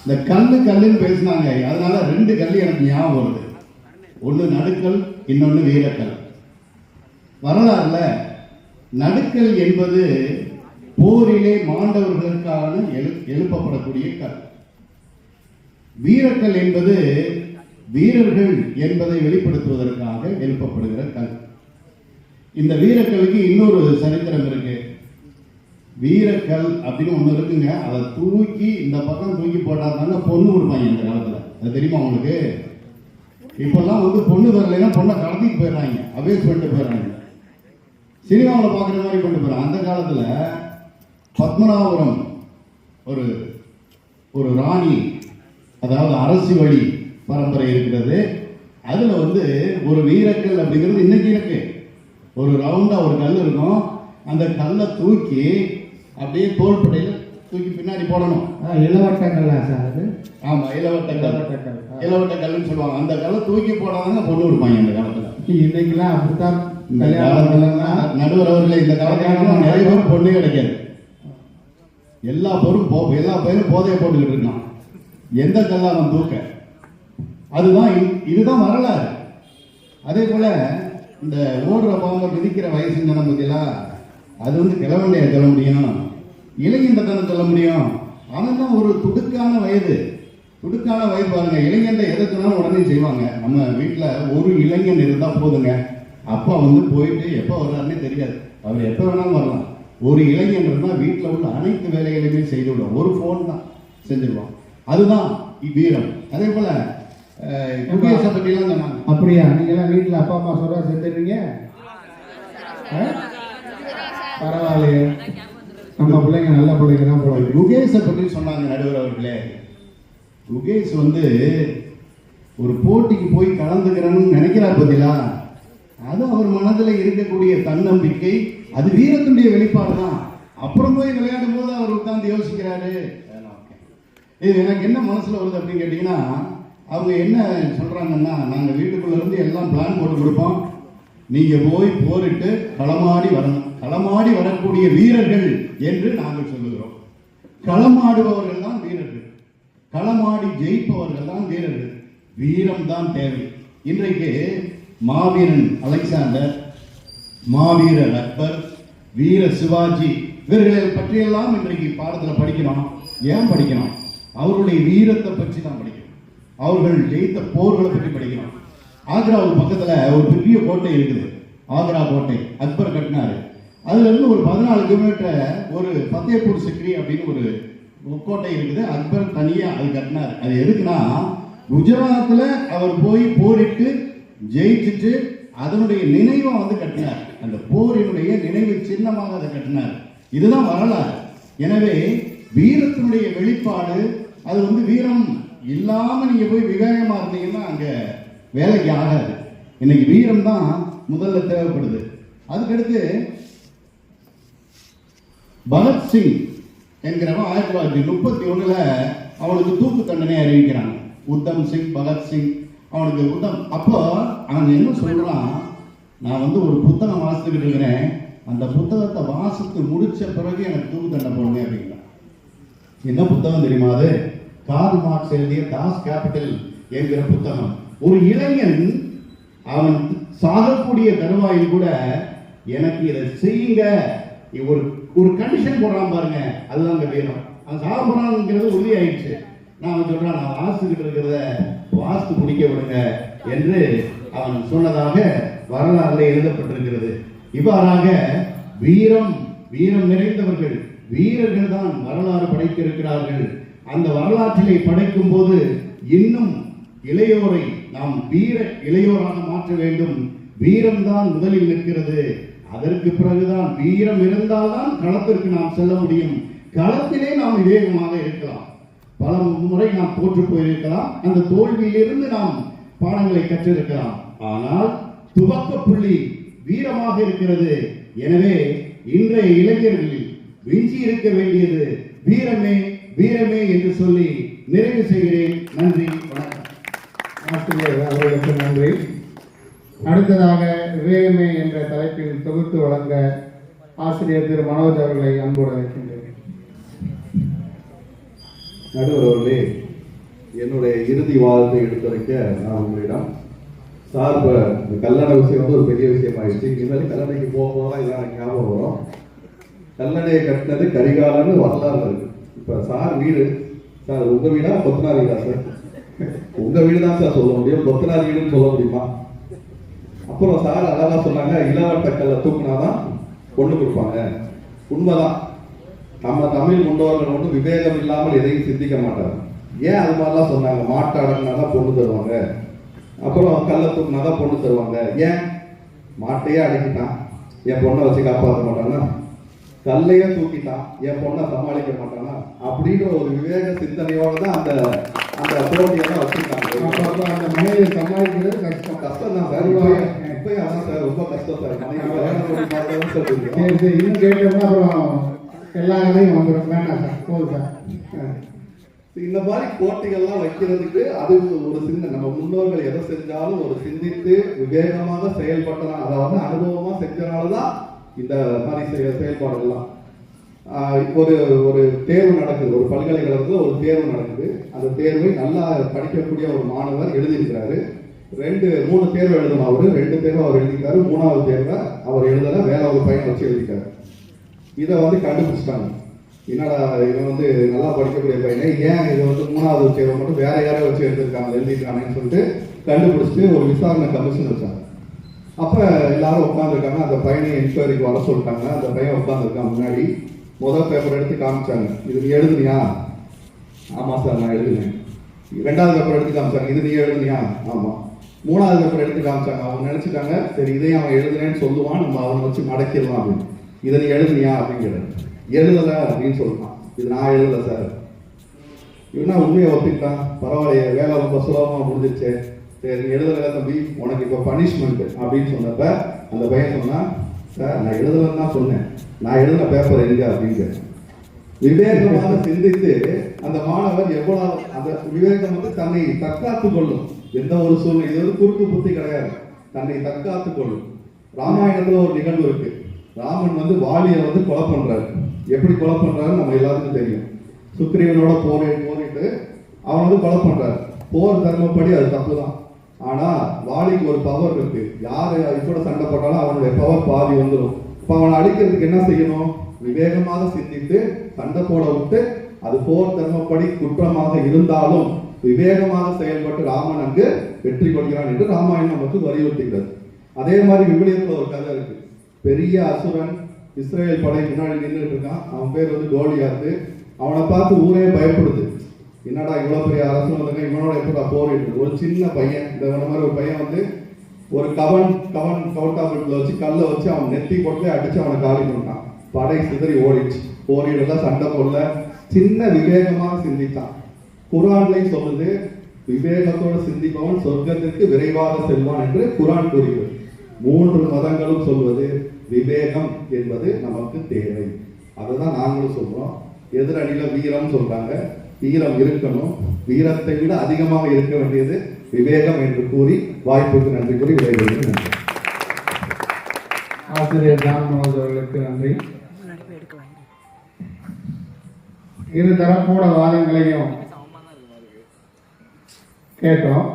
இந்த கல்லுன்னு பேசினாங்க. அதனால 2 கல் எனக்கு ஞாபகம் வருது. ஒன்று நடுக்கல், இன்னொன்று வீரக்கல். வரலாறுல நடுக்கல் என்பது போரிலே மாண்டவர்களுக்கான எழுப்பப்படக்கூடிய கல். வீரக்கல் என்பது வீரர்கள் என்பதை வெளிப்படுத்துவதற்காக எழுப்பப்படுகிற கல். இந்த வீரக்கல்லுக்கு இன்னொரு சரித்திரம் இருக்கு. வீரக்கல் அப்படின்னு ஒண்ணு இருக்குங்க. அதை தூக்கி இந்த பக்கம் தூக்கி போட்டாங்க பொண்ணு கொடுப்பாங்க இந்த காலத்துல. அது தெரியுமா உங்களுக்கு? இப்பெல்லாம் வந்து பொண்ணு வரலைன்னா பொண்ணை கடத்திட்டு போயிடுறாங்க, அபேஸ் பண்ணிட்டு போயிடுறாங்க. சினிமாவில் பார்க்குற மாதிரி பண்ணிட்டு போயிடுறாங்க. அந்த காலத்துல பத்மநாபபுரம் ஒரு ராணி, அதாவது அரசு வழி பரம்பரை இருக்கிறது. அதுல வந்து ஒரு வீரக்கல் அப்படிங்கிறது இன்னைக்கு இருக்கு. ஒரு ரவுண்டா ஒரு கல் இருக்கும். அந்த கல்லை தூக்கி அப்படியே தோள்பட்டையில தூக்கி பின்னாடி போடணும். இளவட்ட கல்லா சார் அது? ஆமா, இளவட்ட கல்லுன்னு சொல்லுவாங்க. அந்த கல்லை தூக்கி போடாதாங்க பொண்ணு கொடுப்பாங்க அந்த காலத்துல. இன்னைக்கெல்லாம் அப்படித்தான். இந்த காலத்துல நடுவர் அவர்கள் இந்த காலத்துல நிறைய பேர் பொண்ணு கிடைக்காது. எல்லா பேரும் போதையை போட்டுக்கிட்டு இருக்கான். எந்த கல்லா அவன் தூக்க? இதுதான் வரலாறு. அதே போல இந்த ஓடுற பாம்பை மிதிக்கிற வயசு நம்ம பத்தியா, அது வந்து கிழவண்டைய சொல்ல முடியும், இளைஞன் தானே சொல்ல முடியும். அவன் தான் ஒரு துடுக்கான வயது பாருங்க. இளைஞன் எதை சொன்னாலும் உடனே செய்வாங்க. நம்ம வீட்டில் ஒரு இளைஞன் இருந்தால் போதுங்க. அப்பா வந்து போயிட்டு எப்போ வர்றாருன்னே தெரியாது. அவர் எப்போ வேணாலும் வரலாம். ஒரு இளைஞன் இருந்தால் வீட்டில் உள்ள அனைத்து வேலைகளையுமே செய்து விடுவோம். ஒரு ஃபோன் தான் செஞ்சிருவோம். அதுதான் வீரம். அதே போல குடியரசை பற்றிலாம் சொன்னாங்க. அப்படியா? நீங்களாம் வீட்டில் அப்பா அம்மா சொல்றா செஞ்சிருவீங்க? பரவாயில்லையே, நம்ம பிள்ளைங்க நல்ல பிள்ளைங்க தான் போல. குகேஷை பற்றி சொன்னாங்க நடுவர் அவர்களே. குகேஷ் வந்து ஒரு போட்டிக்கு போய் கலந்துக்கிறேன்னு நினைக்கிறார் பத்திலா. அது அவர் மனதில் இருக்கக்கூடிய தன்னம்பிக்கை, அது வீரத்துடைய வெளிப்பாடு தான். அப்புறம் போய் விளையாடும் போது அவர் உட்கார்ந்து யோசிக்கிறாரு. இது எனக்கு என்ன மனசுல வருது அப்படின்னு கேட்டீங்கன்னா, அவங்க என்ன சொல்றாங்கன்னா, நாங்க வீட்டுக்குள்ள இருந்து எல்லாம் பிளான் போட்டு கொடுப்போம், நீங்க போய் போரிட்டு களமாடி வரணும், களமாடி வரக்கூடிய வீரர்கள் என்று நாங்கள் சொல்லுகிறோம். களமாடுபவர்கள் தான் வீரர்கள், களமாடி ஜெயிப்பவர்கள் தான் வீரர்கள். வீரம் தான் தேவை. இன்றைக்கு மாவீரன் அலெக்சாண்டர், மாவீரர் அக்பர், வீர சிவாஜி, இவர்களை பற்றியெல்லாம் இன்றைக்கு பாடத்தில் படிக்கிறோம். ஏன் படிக்கிறோம்? அவர்களுடைய வீரத்தை பற்றி தான் படிக்கிறோம். அவர்கள் ஜெயித்த போர்களை பற்றி படிக்கிறோம். ஆக்ராவுக்கு பக்கத்துல ஒரு பெரிய கோட்டை இருக்குது, ஆக்ரா கோட்டை. அக்பர் கட்டினாரு. அதுல இருந்து ஒரு 14 கிலோமீட்டர் ஒரு ஃபத்தேபூர் சிக்ரி அப்படின்னு ஒரு கோட்டை இருக்குது. அக்பர் தனியா அது கட்டினாரு. அது எதுக்குன்னா, குஜராத்ல அவர் போய் போரிட்டு ஜெயிச்சுட்டு அதனுடைய நினைவை வந்து கட்டினார். அந்த போரினுடைய நினைவு சின்னமாக அதை கட்டினார். இதுதான் வரலாறு. எனவே வீரத்தினுடைய வெளிப்பாடு, அது வந்து வீரம் இல்லாம நீங்க போய் விவேகமா இருந்தீங்கன்னா அங்க வேலைக்கு ஆகாது. இன்னைக்கு வீரம் தான் முதல்ல தேவைப்படுது. அதுக்கடுத்து பகத்சிங் என்கிறவன் 1931 அவனுக்கு தூக்கு தண்டனை அறிவிக்கிறாங்க. உத்தம் சிங், பகத்சிங், அவனுக்கு உத்தம். அப்போ அவன் என்ன சொல்றான், நான் வந்து ஒரு புத்தகம் வாசித்துக்கிட்டு இருக்கிறேன், அந்த புத்தகத்தை வாசித்து முடிச்ச பிறகு எனக்கு தூக்கு தண்டனை போடணும் அப்படிங்கிறான். என்ன புத்தகம் தெரியுமா அது? கார்ல் மார்க்ஸ் எழுதிய தாஸ் கேபிட்டல் என்கிற புத்தகம். ஒரு இளைஞன் அவன் சாகக்கூடிய தருவாயில் கூட எனக்கு இதை செய்யுங்க, ஒரு ஒரு கண்டிஷன் போடுறான் பாருங்க, அதுதான் அங்க வேணும். அவன் சாக போறாங்கிறது உறுதி ஆயிடுச்சு. நான் சொல்றான், நான் வாசிக்கிட்டு இருக்கிறத வாசித்து முடிக்க விடுங்க என்று அவன் சொன்னதாக வரலாறுல எழுதப்பட்டிருக்கிறது. இவ்வாறாக வீரம் நிறைந்தவர்கள், வீரர்கள் தான் வரலாறு படைத்திருக்கிறார்கள். அந்த வரலாற்றிலே படைக்கும் போது இன்னும் இளையோரை நாம் இளையோராக மாற்ற வேண்டும். வீரம்தான் முதலில் நிற்கிறது. அதற்கு பிறகுதான் வீரம் இருந்தால்தான் களத்திற்கு நாம் செல்ல முடியும். களத்திலே நாம் விவேகமாக இருக்கலாம். பல முறை நாம் தோற்று போயிருக்கலாம். அந்த தோல்வியிலிருந்து நாம் பாடங்களை கற்றிருக்கலாம். ஆனால் துவக்க புள்ளி வீரமாக இருக்கிறது. எனவே இன்றைய இளைஞர்களில் விஞ்சி இருக்க வேண்டியது வீரமே வீரமே என்று சொல்லி நிறைவு செய்கிறேன். நன்றி, வணக்கம். ஆசிரியர் அவர்களுக்கு நன்றி. அடுத்ததாக விவேகமே என்ற தலைப்பில் தொகுத்து வழங்க ஆசிரியர் திரு மனோஜ் அவர்களை அன்போடு அழைக்கின்றேன். நடுவர் அவர்களே, என்னுடைய இறுதி வாதத்தை எடுத்துரைக்க நான் உங்களிடம் சார், இந்த கல்லணை விஷயம் வந்து ஒரு பெரிய விஷயம் ஆயிடுச்சு. இனிமேல் கல்லணைக்கு போகலாம், இதான் எனக்கு ஞாபகம் வரும். கல்லணையை கட்டினது கரிகாலன்னு வரலாறு இருக்கு. இப்போ சார் வீடு, சார் உங்க வீடா கொத்தனார் வீடா? சார் உங்க வீடு தான் சார் சொல்ல முடியும், கொத்தனார் வீடுன்னு சொல்ல முடியுமா? அப்புறம் சார் அழகா சொன்னாங்க, இளவட்ட கல்லை தூக்குனாதான் பொண்ணு கொடுப்பாங்க. உண்மைதான். நம்ம தமிழ் முன்னோர்கள் ஒன்றும் விவேகம் இல்லாமல் எதையும் சிந்திக்க மாட்டாங்க. ஏன் அது மாதிரிலாம் சொன்னாங்க? மாட்டை அடங்கினாதான் பொண்ணு தருவாங்க, அப்புறம் கல்லை தூக்குனாதான் பொண்ணு தருவாங்க. ஏன்? மாட்டையே அடக்கிட்டான், என் பொண்ணை வச்சு காப்பாற்ற மாட்டானா? கல்லையே தூக்கிட்டான், என் பொண்ணை சமாளிக்க மாட்டானா? அப்படின்னு ஒரு விவேக சிந்தனையோட தான் அந்த அந்த போட்டியெல்லாம் வச்சிருக்காங்க. அந்த மனைவியை சமாளிக்கிறது கஷ்டம். கஷ்டம் தான் சார். இப்பயும் அதான் சார், ரொம்ப கஷ்டம் சார். இன்னும் கேட்டோம்னா அப்புறம் எல்லா கதையும் வந்துடும். வேண்டாம் சார், போதும் சார். இந்த மாதிரி போட்டிகள்லாம் வைக்கிறதுக்கு அது ஒரு நம்ம முன்னோர்கள் எதை செஞ்சாலும் ஒரு சிந்தித்து விவேகமாக செயல்பட்டனா, அதாவது அனுபவமா செஞ்சனாலதான் இந்த மாதிரி செயல்பாடுகள்லாம். ஒரு ஒரு தேர்வு நடக்குது, ஒரு பல்கலைக்கழகத்துல ஒரு தேர்வு நடக்குது. அந்த தேர்வை நல்லா படிக்கக்கூடிய ஒரு மாணவர் எழுதியிருக்கிறாரு. 3 தேர்வு எழுதணும். அவரு 2 தேர்வு அவர் எழுதிக்காரு, 3வது தேர்வை அவர் எழுதல, வேற ஒரு பையன் வச்சு எழுதிக்காரு. இதை வந்து கண்டுபிடிச்சிட்டாங்க. என்னடா இவன் வந்து நல்லா படிக்கக்கூடிய பையனை ஏன் இதை வந்து 3வது தேர்வை மட்டும் வேற யாரையும் வச்சு எழுதிருக்காங்க எழுதிருக்காங்கன்னு சொல்லிட்டு கண்டுபிடிச்சிட்டு ஒரு விசாரணை கமிஷன் வச்சாங்க. அப்ப எல்லாரும் உட்காந்துருக்காங்க. அந்த பையனை என்கொயரிக்கு வர சொல்லிட்டாங்க. அந்த பையன் உட்காந்துருக்கான் முன்னாடி. முதல் பேப்பர் எடுத்து காமிச்சாங்க, இது நீ எழுதுனியா? ஆமா சார் நான் எழுதுனேன். 2வது பேப்பர் எடுத்து காமிச்சாங்க, இது நீ எழுதுனியா? ஆமா. 3வது பேப்பர் எடுத்து காமிச்சாங்க. அவங்க நினைச்சிட்டாங்க, சரி இதையும் அவன் எழுதுனேன்னு சொல்லுவான், நம்ம அவனை வச்சு மடக்கிடலாம் அப்படின்னு. இதை நீ எழுதுனியா அப்படிங்கிற. எழுதல அப்படின்னு சொல்லிட்டான். இது நான் எழுதல சார். இவனா உண்மையை ஒத்துக்கிட்டான். பரவாயில்லையே, வேலை ரொம்ப சுலபமா முடிஞ்சிருச்சு. சரி நீ எழுதல தம்பி, உனக்கு இப்போ பனிஷ்மெண்ட் அப்படின்னு சொன்னப்ப அந்த பையன் சொன்னா, சார் நான் எழுதலன்னு தான் சொன்னேன், நான் எழுதின பேப்பர் எங்க அப்படின்னு. விவேகமாக சிந்தித்து அந்த மாணவர் எவ்வளவு அந்த விவேகம் வந்து தன்னை தற்காத்துக் கொள்ளும். எந்த ஒரு சூழ்நிலை, இது ஒரு குறுக்கு புத்தி கிடையாது, தன்னை தற்காத்துக் கொள்ளும். ராமாயணத்துல ஒரு நிகழ்வு இருக்கு. ராமன் வந்து வாலியை வந்து கொலை பண்றாரு. எப்படி கொலை பண்றாரு நம்ம எல்லாருக்கும் தெரியும். சுக்ரீவனோட போரிட்டு அவன் வந்து கொலை பண்றாரு. போர் தர்மப்படி அது தப்பு தான். ஆனா வாலிக்கு ஒரு பவர் இருக்கு. யாரு இப்போட சண்டை போட்டாலும் அவனுடைய பவர் பாதி வந்துடும். இப்ப அவனை அழிக்கிறதுக்கு என்ன செய்யணும்? விவேகமாக சிந்தித்து சண்டை போட விட்டு, அது போர் தர்மப்படி குற்றமாக இருந்தாலும் விவேகமாக செயல்பட்டு ராமன் அங்கு வெற்றி கொள்கிறான் என்று ராமாயணம் நமக்கு வலியுறுத்துகிறது. அதே மாதிரி விவிலியத்துல ஒரு கதை இருக்கு. பெரிய அசுரன் இஸ்ரேல் படை முன்னாடி நின்றுட்டு இருக்கான். அவன் பேர் வந்து கோலியாத்து. அவனை பார்த்து ஊரே பயப்படுது. என்னடா இவ்வளவு பெரிய அரசு வந்தாங்க, இவனோட எப்படா போரிட்டு. ஒரு சின்ன பையன், இந்த மாதிரி ஒரு பையன் வந்து ஒரு கவுண்டாபுல வச்சு கல்லை வச்சு அவன் நெத்தி போட்டு அடிச்சு அவனை காலி பண்ணான். படை சிதறி ஓடிச்சு. போரிடல, சண்டை போடல, சின்ன விவேகமாக சிந்தித்தான். குர்ஆன்லையும் சொல்லுது, விவேகத்தோடு சிந்திப்பவன் சொர்க்கத்திற்கு விரைவாக செல்வான் என்று குர்ஆன் கூறுகிறது. 3 மதங்களும் சொல்வது விவேகம் என்பது நமக்கு தேவை. அதை தான் நாங்களும் சொல்றோம். எதிரணியில வீரம் சொல்றாங்க, வீரம் இருக்கணும், வீரத்தை விட அதிகமாக இருக்க வேண்டியது விவேகம் என்று கூறி வாய்ப்புக்கு நன்றி கூறி விடைபெறுகிறேன். நன்றி. ஆசிரியர் ஜான் மனோஜ் அவர்களுக்கு நன்றி. இரு தரப்போட வாதங்களையும் கேட்டோம்.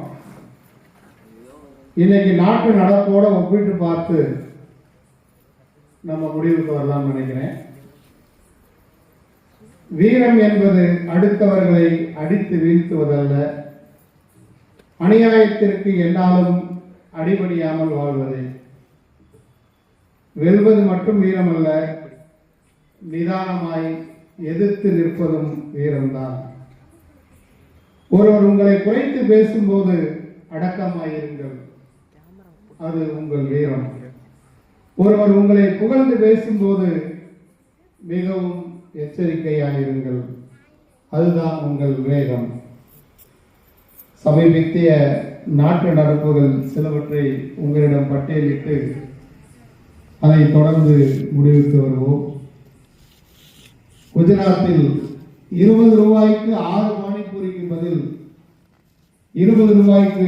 இன்னைக்கு நாட்டு நடப்போட ஒப்பிட்டு பார்த்து நம்ம முடிவுக்கு வரலாம்னு நினைக்கிறேன். வீரம் என்பது அடுத்தவர்களை அடித்து வீழ்த்துவதல்ல, அநியாயத்திற்கு என்னாலும் அடிபடியாமல் வாழ்வதே. வெல்வது மட்டும் வீரமல்ல, நிதானமாய் எதிர்த்து நிற்பதும் வீரம்தான். ஒருவர் உங்களை குறைத்து பேசும்போது அடக்கமாயிருங்கள், அது உங்கள் வீரம். ஒருவர் உங்களை புகழ்ந்து பேசும்போது மிகவும் எச்சரிக்கையாயிருங்கள், அதுதான் உங்கள் வேகம். சமீபத்திய நாட்டு நடப்புகள் சிலவற்றை உங்களிடம் பட்டியலிட்டு அதை தொடர்ந்து முடிவுக்கு வருவோம். குஜராத்தில் 20 ரூபாய்க்கு 6 பானிபூரிக்கு பதில் 20 ரூபாய்க்கு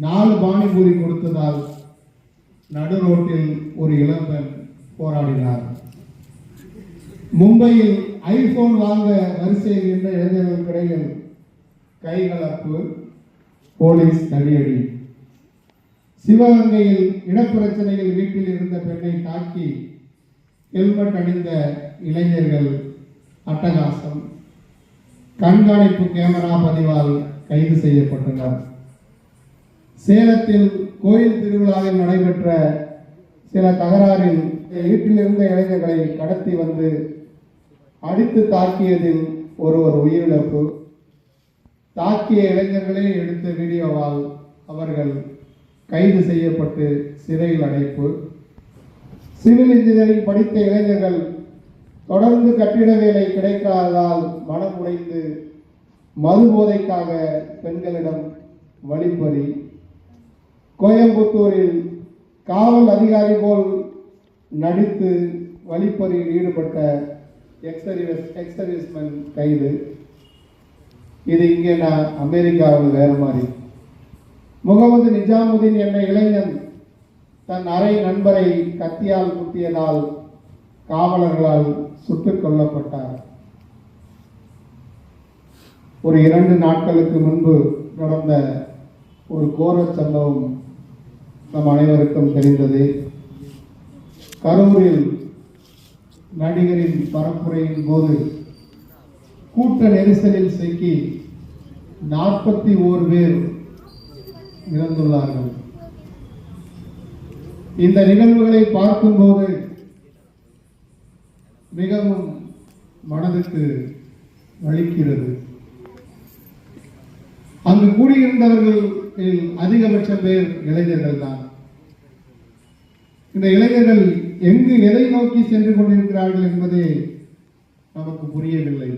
4 பானிபூரி கொடுத்ததால் நடு ரோட்டில் ஒரு இளம்பெண் போராடினார். மும்பையில் ஐபோன் வாங்க வரிசையில் நின்ற இளைஞர்களுக்கிடையில் கைகலப்பு, போலீஸ் தடியடி. சிவகங்கையில் இடப்பிரச்சனையில் வீட்டில் இருந்த பெண்ணை தாக்கி ஹெல்மெட் அணிந்த இளைஞர்கள் அட்டகாசம். கண்காணிப்பு கேமரா பதிவால் கைது செய்யப்பட்டனர். சேலத்தில் கோயில் திருவிழாவில் நடைபெற்ற சில தகராறில் வீட்டில் இருந்த இளைஞர்களை கடத்தி வந்து அடித்து தாக்கியதில் ஒருவர் உயிரிழப்பு. தாக்கிய இளைஞர்களே எடுத்த வீடியோவால் அவர்கள் கைது செய்யப்பட்டு சிறையில் அடைப்பு. சிவில் இன்ஜினியரிங் படித்த இளைஞர்கள் தொடர்ந்து கட்டிட வேலை கிடைக்காததால் மனம் உடைந்து மது போதைக்காக பெண்களிடம் வழிப்பறி. கோயம்புத்தூரில் காவல் அதிகாரி போல் நடித்து வழிப்பறியில் ஈடுபட்ட எக்ஸர்வீஸ்மென் கைது. இது இங்கே நான் அமெரிக்காவில் வேறு மாதிரி. முகமது நிஜாமுதீன் என்ற இளைஞன் தன் அறை நண்பரை கத்தியால் குத்தியதால் காவலர்களால் சுட்டுக் கொல்லப்பட்டார். ஒரு 2 நாட்களுக்கு முன்பு நடந்த ஒரு கோர சம்பவம் நம் அனைவருக்கும் தெரிந்தது. கரூரில் நடிகரின் பரப்புரையின் போது கூட்ட நெரிசலில் சிக்கி 41 பேர் இறந்துள்ளார்கள். இந்த நிகழ்வுகளை பார்க்கும்போது மிகவும் மனதுக்கு வலிக்கிறது. அங்கு கூடியிருந்தவர்களில் அதிகபட்சம் பேர் இளைஞர்கள் தான். இந்த இளைஞர்கள் எங்கு எதை நோக்கி சென்று கொண்டிருக்கிறார்கள் என்பதே நமக்கு புரியவில்லை.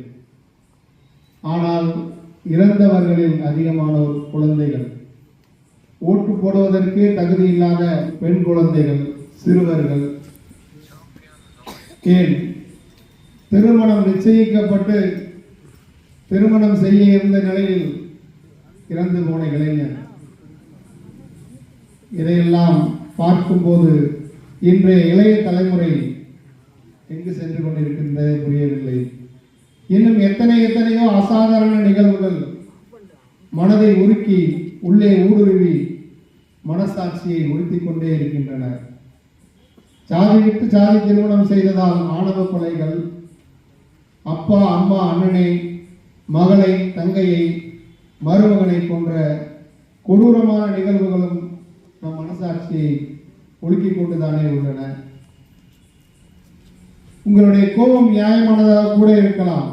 ஆனால் இறந்தவர்களில் அதிகமானோர் குழந்தைகள், ஓட்டு போடுவதற்கே தகுதி இல்லாத பெண் குழந்தைகள், சிறுவர்கள். ஏன் திருமணம் நிச்சயிக்கப்பட்டு திருமணம் செய்ய இருந்த நிலையில் இறந்து போன இளைஞர். இதையெல்லாம் பார்க்கும்போது இன்றைய இளைய தலைமுறை எங்கு சென்று கொண்டிருக்கின்றதை புரியவில்லை. இன்னும் எத்தனையோ அசாதாரண நிகழ்வுகள் மனதை உருக்கி உள்ளே ஊடுருவி மனசாட்சியை உறுத்திக் கொண்டே இருக்கின்றன. சாதி விட்டு சாதி திருமணம் செய்ததால் ஆணவ கொலைகள், அப்பா அம்மா அண்ணனை, மகளை தங்கையை, மருமகனை போன்ற கொடூரமான நிகழ்வுகளும் நம் மனசாட்சியை ஒழுக்கிக் கொண்டுதானே உள்ளன. உங்களுடைய கோபம் நியாயமானதாக கூட இருக்கலாம்,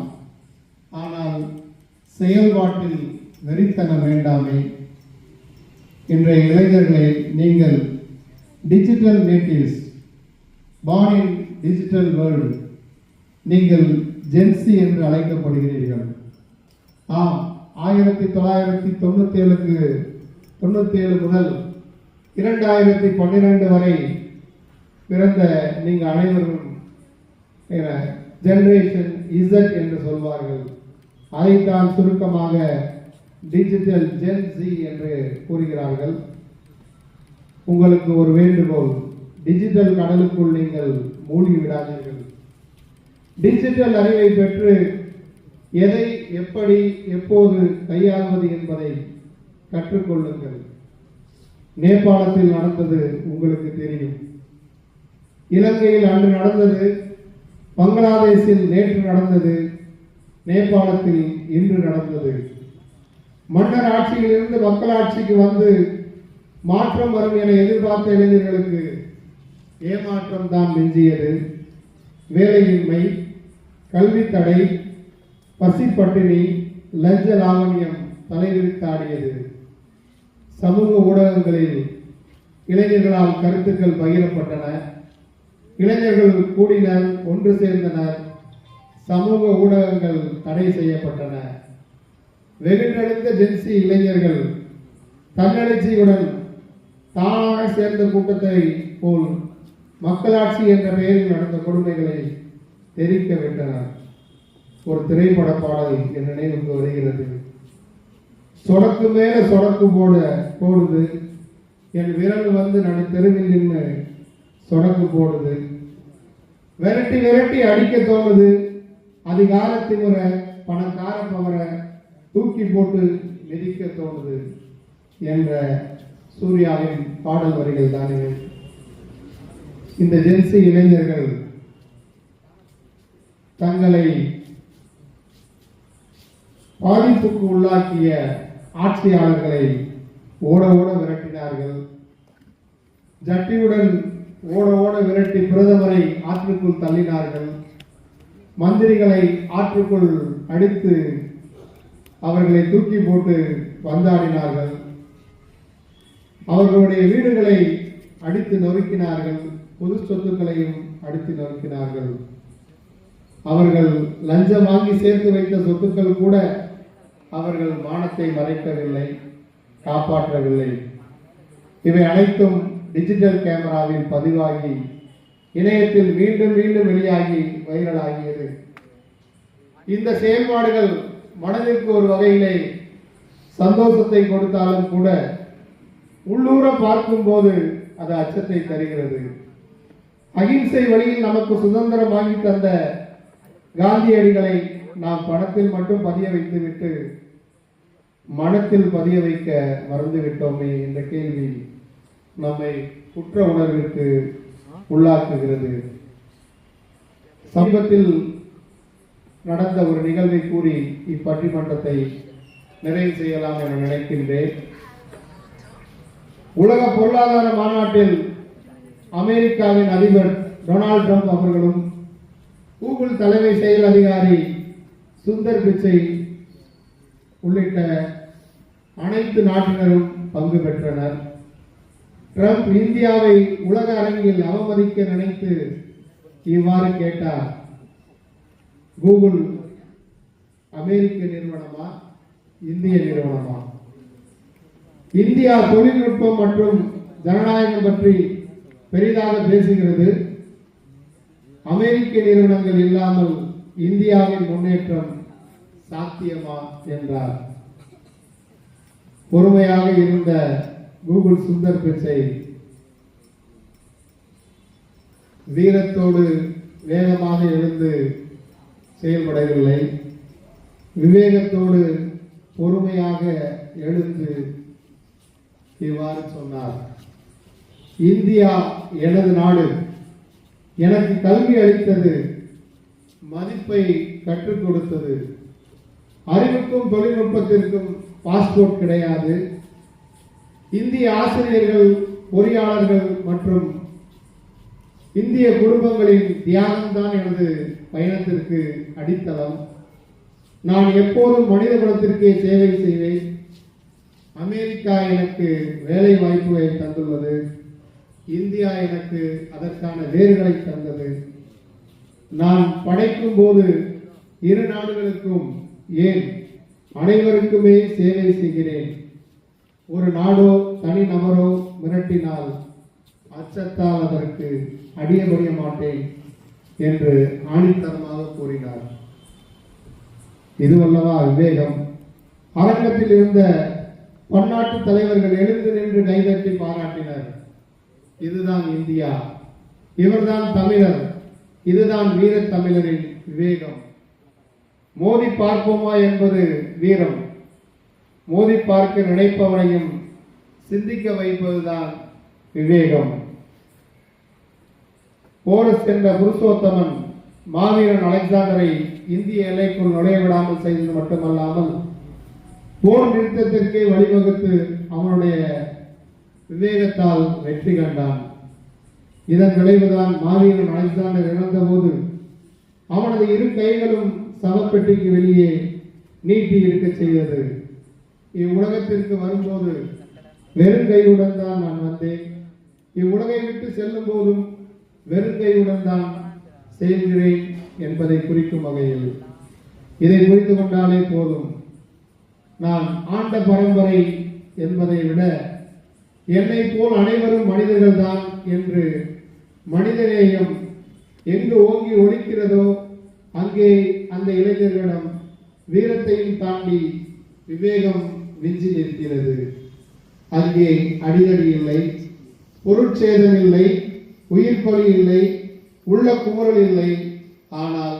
ஆனால் செயல்பாட்டில் வெறித்தனம் வேண்டாமே. இன்றைய இளைஞர்களே, நீங்கள் digital natives, born in digital world. நீங்கள் ஜென்சி என்று அழைக்கப்படுகிறீர்கள். ஆம், 1997 முதல் 2012 வரை பிறந்த நீங்கள் அனைவரும் ஜெனரேஷன் இசட் என்று சொல்வார்கள். அதைத்தான் சுருக்கமாக டிஜிட்டல் ஜென் ஜி என்று கூறுகிறார்கள். உங்களுக்கு ஒரு வேண்டுகோள், டிஜிட்டல் கடலுக்குள் நீங்கள் மூழ்கி விடாதீர்கள். டிஜிட்டல் அறிவை பெற்று எதை எப்படி எப்போது கையாள்வது என்பதை கற்றுக்கொள்ளுங்கள். நேபாளத்தில் நடந்தது உங்களுக்கு தெரியும், இலங்கையில் அன்று நடந்தது, பங்களாதேஷில் நேற்று நடந்தது, நேபாளத்தில் இன்று நடந்தது. மன்னர் ஆட்சியிலிருந்து மக்களாட்சிக்கு வந்து மாற்றம் வரும் என எதிர்பார்த்த இளைஞர்களுக்கு ஏமாற்றம் தான் மிஞ்சியது. வேலையின்மை, கல்வி தடை, பசிப்பட்டினி, லஞ்ச லாவண்யம் தலைவிரித்தாடியது. சமூக ஊடகங்களில் இளைஞர்களால் கருத்துக்கள் பகிரப்பட்டன. இளைஞர்கள் கூடினர், ஒன்று சேர்ந்தனர். சமூக ஊடகங்கள் தடை செய்யப்பட்டன. வெகுண்டெழுந்த ஜென்சி இளைஞர்கள் தன்னெழுச்சியுடன் தானாக சேர்ந்த கூட்டத்தை போல் மக்களாட்சி என்ற பெயரில் நடந்த கொடுமைகளை தெரிவிக்க விட்டனர். ஒரு திரைப்பட பாடல் என் நினைவுக்கு வருகிறது. சொடக்கு மேல சொடக்கு போடுது, என் விரல் வந்து நடு தெருவில் நின்று சொடக்கு போடுது, விரட்டி விரட்டி அடிக்க தோணுது, அதிகாரத்தை முறை பணக்கார பவரை தூக்கி போட்டு மிதிக்க தோணுது என்ற சூர்யாவின் பாடல் வரிகள் தானே. இந்த ஜென்சி இளைஞர்கள் தங்களை பாதிப்புக்கு உள்ளாக்கிய ஆட்சியாளர்களை ஓட ஓட விரட்டினார்கள். ஜட்டியுடன் ஓட ஓட விரட்டி பிரதமரை ஆற்றுக்குள் தள்ளினார்கள். மந்திரிகளை ஆற்றுக்குள் அடித்து அவர்களை தூக்கி போட்டு வந்தாடினார்கள். அவர்களுடைய வீடுகளை அடித்து நொறுக்கினார்கள். பொது சொத்துக்களையும் அடித்து நொறுக்கினார்கள். அவர்கள் லஞ்சம் வாங்கி சேர்த்து வைத்த சொத்துக்கள் கூட அவர்கள் மானத்தை மறைக்கவில்லை, காப்பாற்றவில்லை. இவை அனைத்தும் டிஜிட்டல் கேமராவில் பதிவாகி இணையத்தில் மீண்டும் மீண்டும் வெளியாகி வைரலாகியது. இந்த செயல்பாடுகள் மனதிற்கு ஒரு வகையிலே சந்தோஷத்தை கொடுத்தாலும் கூட உள்ளூர பார்க்கும் போது அது அச்சத்தை தருகிறது. அகிம்சை வழியில் நமக்கு சுதந்திரம் வாங்கி தந்த காந்தியடிகளை நாம் பணத்தில் மட்டும் பதிய வைத்துவிட்டு மனத்தில் பதிய வைக்க மறந்துவிட்டோமே என்ற கேள்வி நம்மை குற்ற உணர்விற்கு உள்ளாக்குகிறது. சமீபத்தில் நடந்த ஒரு நிகழ்வை கூறி இப்பட்டிமன்றத்தை நிறைவு செய்யலாம் என நினைக்கின்றேன். உலக பொருளாதார மாநாட்டில் அமெரிக்காவின் அதிபர் டொனால்ட் ட்ரம்ப் அவர்களும் கூகுள் தலைமை செயல் அதிகாரி சுந்தர் பிச்சை உள்ளிட்ட அனைத்து நாட்டினரும் பங்கு பெற்றனர். ட்ரம்ப் இந்தியாவை உலக அரங்கில் அவமதிக்க நினைத்து இவ்வாறு கேட்டார், கூகுள் அமெரிக்க நிறுவனமா, இந்திய நிறுவனமா? இந்தியா தொழில்நுட்பம் மற்றும் ஜனநாயகம் பற்றி பெரிதாக பேசுகிறது. அமெரிக்க நிறுவனங்கள் இல்லாமல் இந்தியாவின் முன்னேற்றம் சாத்தியமா என்றார். பொறுமையாக இருந்த கூகுள் சுந்தர் பிச்சை வீரத்தோடு வேகமாக எழுந்து செயல்படவில்லை. விவேகத்தோடு பொறுமையாக எழுந்து இவ்வாறு சொன்னார், இந்தியா எனது நாடு, எனக்கு கல்வி அளித்தது, மதிப்பை கற்றுக் கொடுத்தது. அறிவுக்கும் தொழில்நுட்பத்திற்கும் பாஸ்போர்ட் கிடையாது. இந்திய ஆசிரியர்கள், பொறியாளர்கள் மற்றும் இந்திய குடும்பங்களின் தியாகம்தான் எனது பயணத்திற்கு அடித்தளம். நான் எப்போதும் மனித குலத்திற்கே சேவை செய்வேன். அமெரிக்கா எனக்கு வேலை வாய்ப்புகளை தந்துள்ளது. இந்தியா எனக்கு அதற்கான வேர்களை தந்தது. நான் படைக்கும் போது இரு நாடுகளுக்கும் ஏன் அனைவருக்குமே சேவை செய்கிறேன். ஒரு நாடோ தனி நபரோ மிரட்டினால் அச்சத்தால் அதற்கு அடியபடிய மாட்டேன் என்று ஆணித்தரமாக கூறினார். இதுவல்லவா விவேகம். அரங்கத்தில் இருந்த பன்னாட்டு தலைவர்கள் எழுந்து நின்று கைதட்டி பாராட்டினர். இதுதான் இந்தியா, இவர்தான் தமிழர், இதுதான் வீரத் தமிழரின் விவேகம். மோதி பார்ப்போமா என்பது வீரம், மோதி பார்க்க நினைப்பவனையும் சிந்திக்க வைப்பதுதான் விவேகம். போரஸ் என்ற புருஷோத்தமன் மாவீரன் அலெக்சாண்டரை இந்திய எல்லைக்குள் நுழைய விடாமல் செய்தது மட்டுமல்லாமல் போர் நிறுத்தத்திற்கே வழிவகுத்து அவனுடைய விவேகத்தால் வெற்றி கண்டான். இதன் விளைவுதான் மாவீரன் அலெக்சாண்டர் இறந்தபோது அவனது இரு கைகளும் சவப்பெட்டிக்கு வெளியே நீட்டி இருக்க செய்தது. இவ்வுலகத்திற்கு வரும்போது வெறும் கையுடன் தான் நான் வந்தேன், இவ்வுலகை விட்டு செல்லும் போதும் வெறும் கையுடன் தான் செல்கிறேன் என்பதை குறிக்கும் வகையில் இதை புரிந்து கொண்டாலே போதும். நான் ஆண்ட பரம்பரை என்பதை விட என்னை போல் அனைவரும் மனிதர்கள் தான் என்று மனிதநேயம் எங்கு ஓங்கி ஒலிக்கிறதோ அங்கே அந்த இளைஞர்களிடம் வீரத்தையும் தாண்டி விவேகம் விஞ்சி நிற்கிறது. அங்கே அடிதடி இல்லை, பொருட்சேதம் இல்லை, உயிர் பலி இல்லை, உள்ள குமுறல் இல்லை, ஆனால்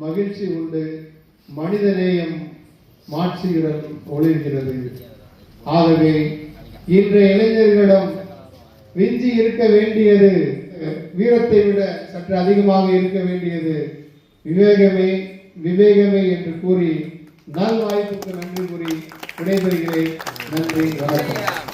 மகிழ்ச்சி உண்டு, மனிதநேயம் மாட்சியுடன் ஒளிர்கிறது. ஆகவே இன்றைய இளைஞர்களிடம் விஞ்சி இருக்க வேண்டியது, வீரத்தை விட சற்று அதிகமாக இருக்க வேண்டியது விவேகமே விவேகமே என்று கூறி நல் வாய்ப்புக்கு நன்றி கூறி விடைபெறுகிறேன். நன்றி, வணக்கம்.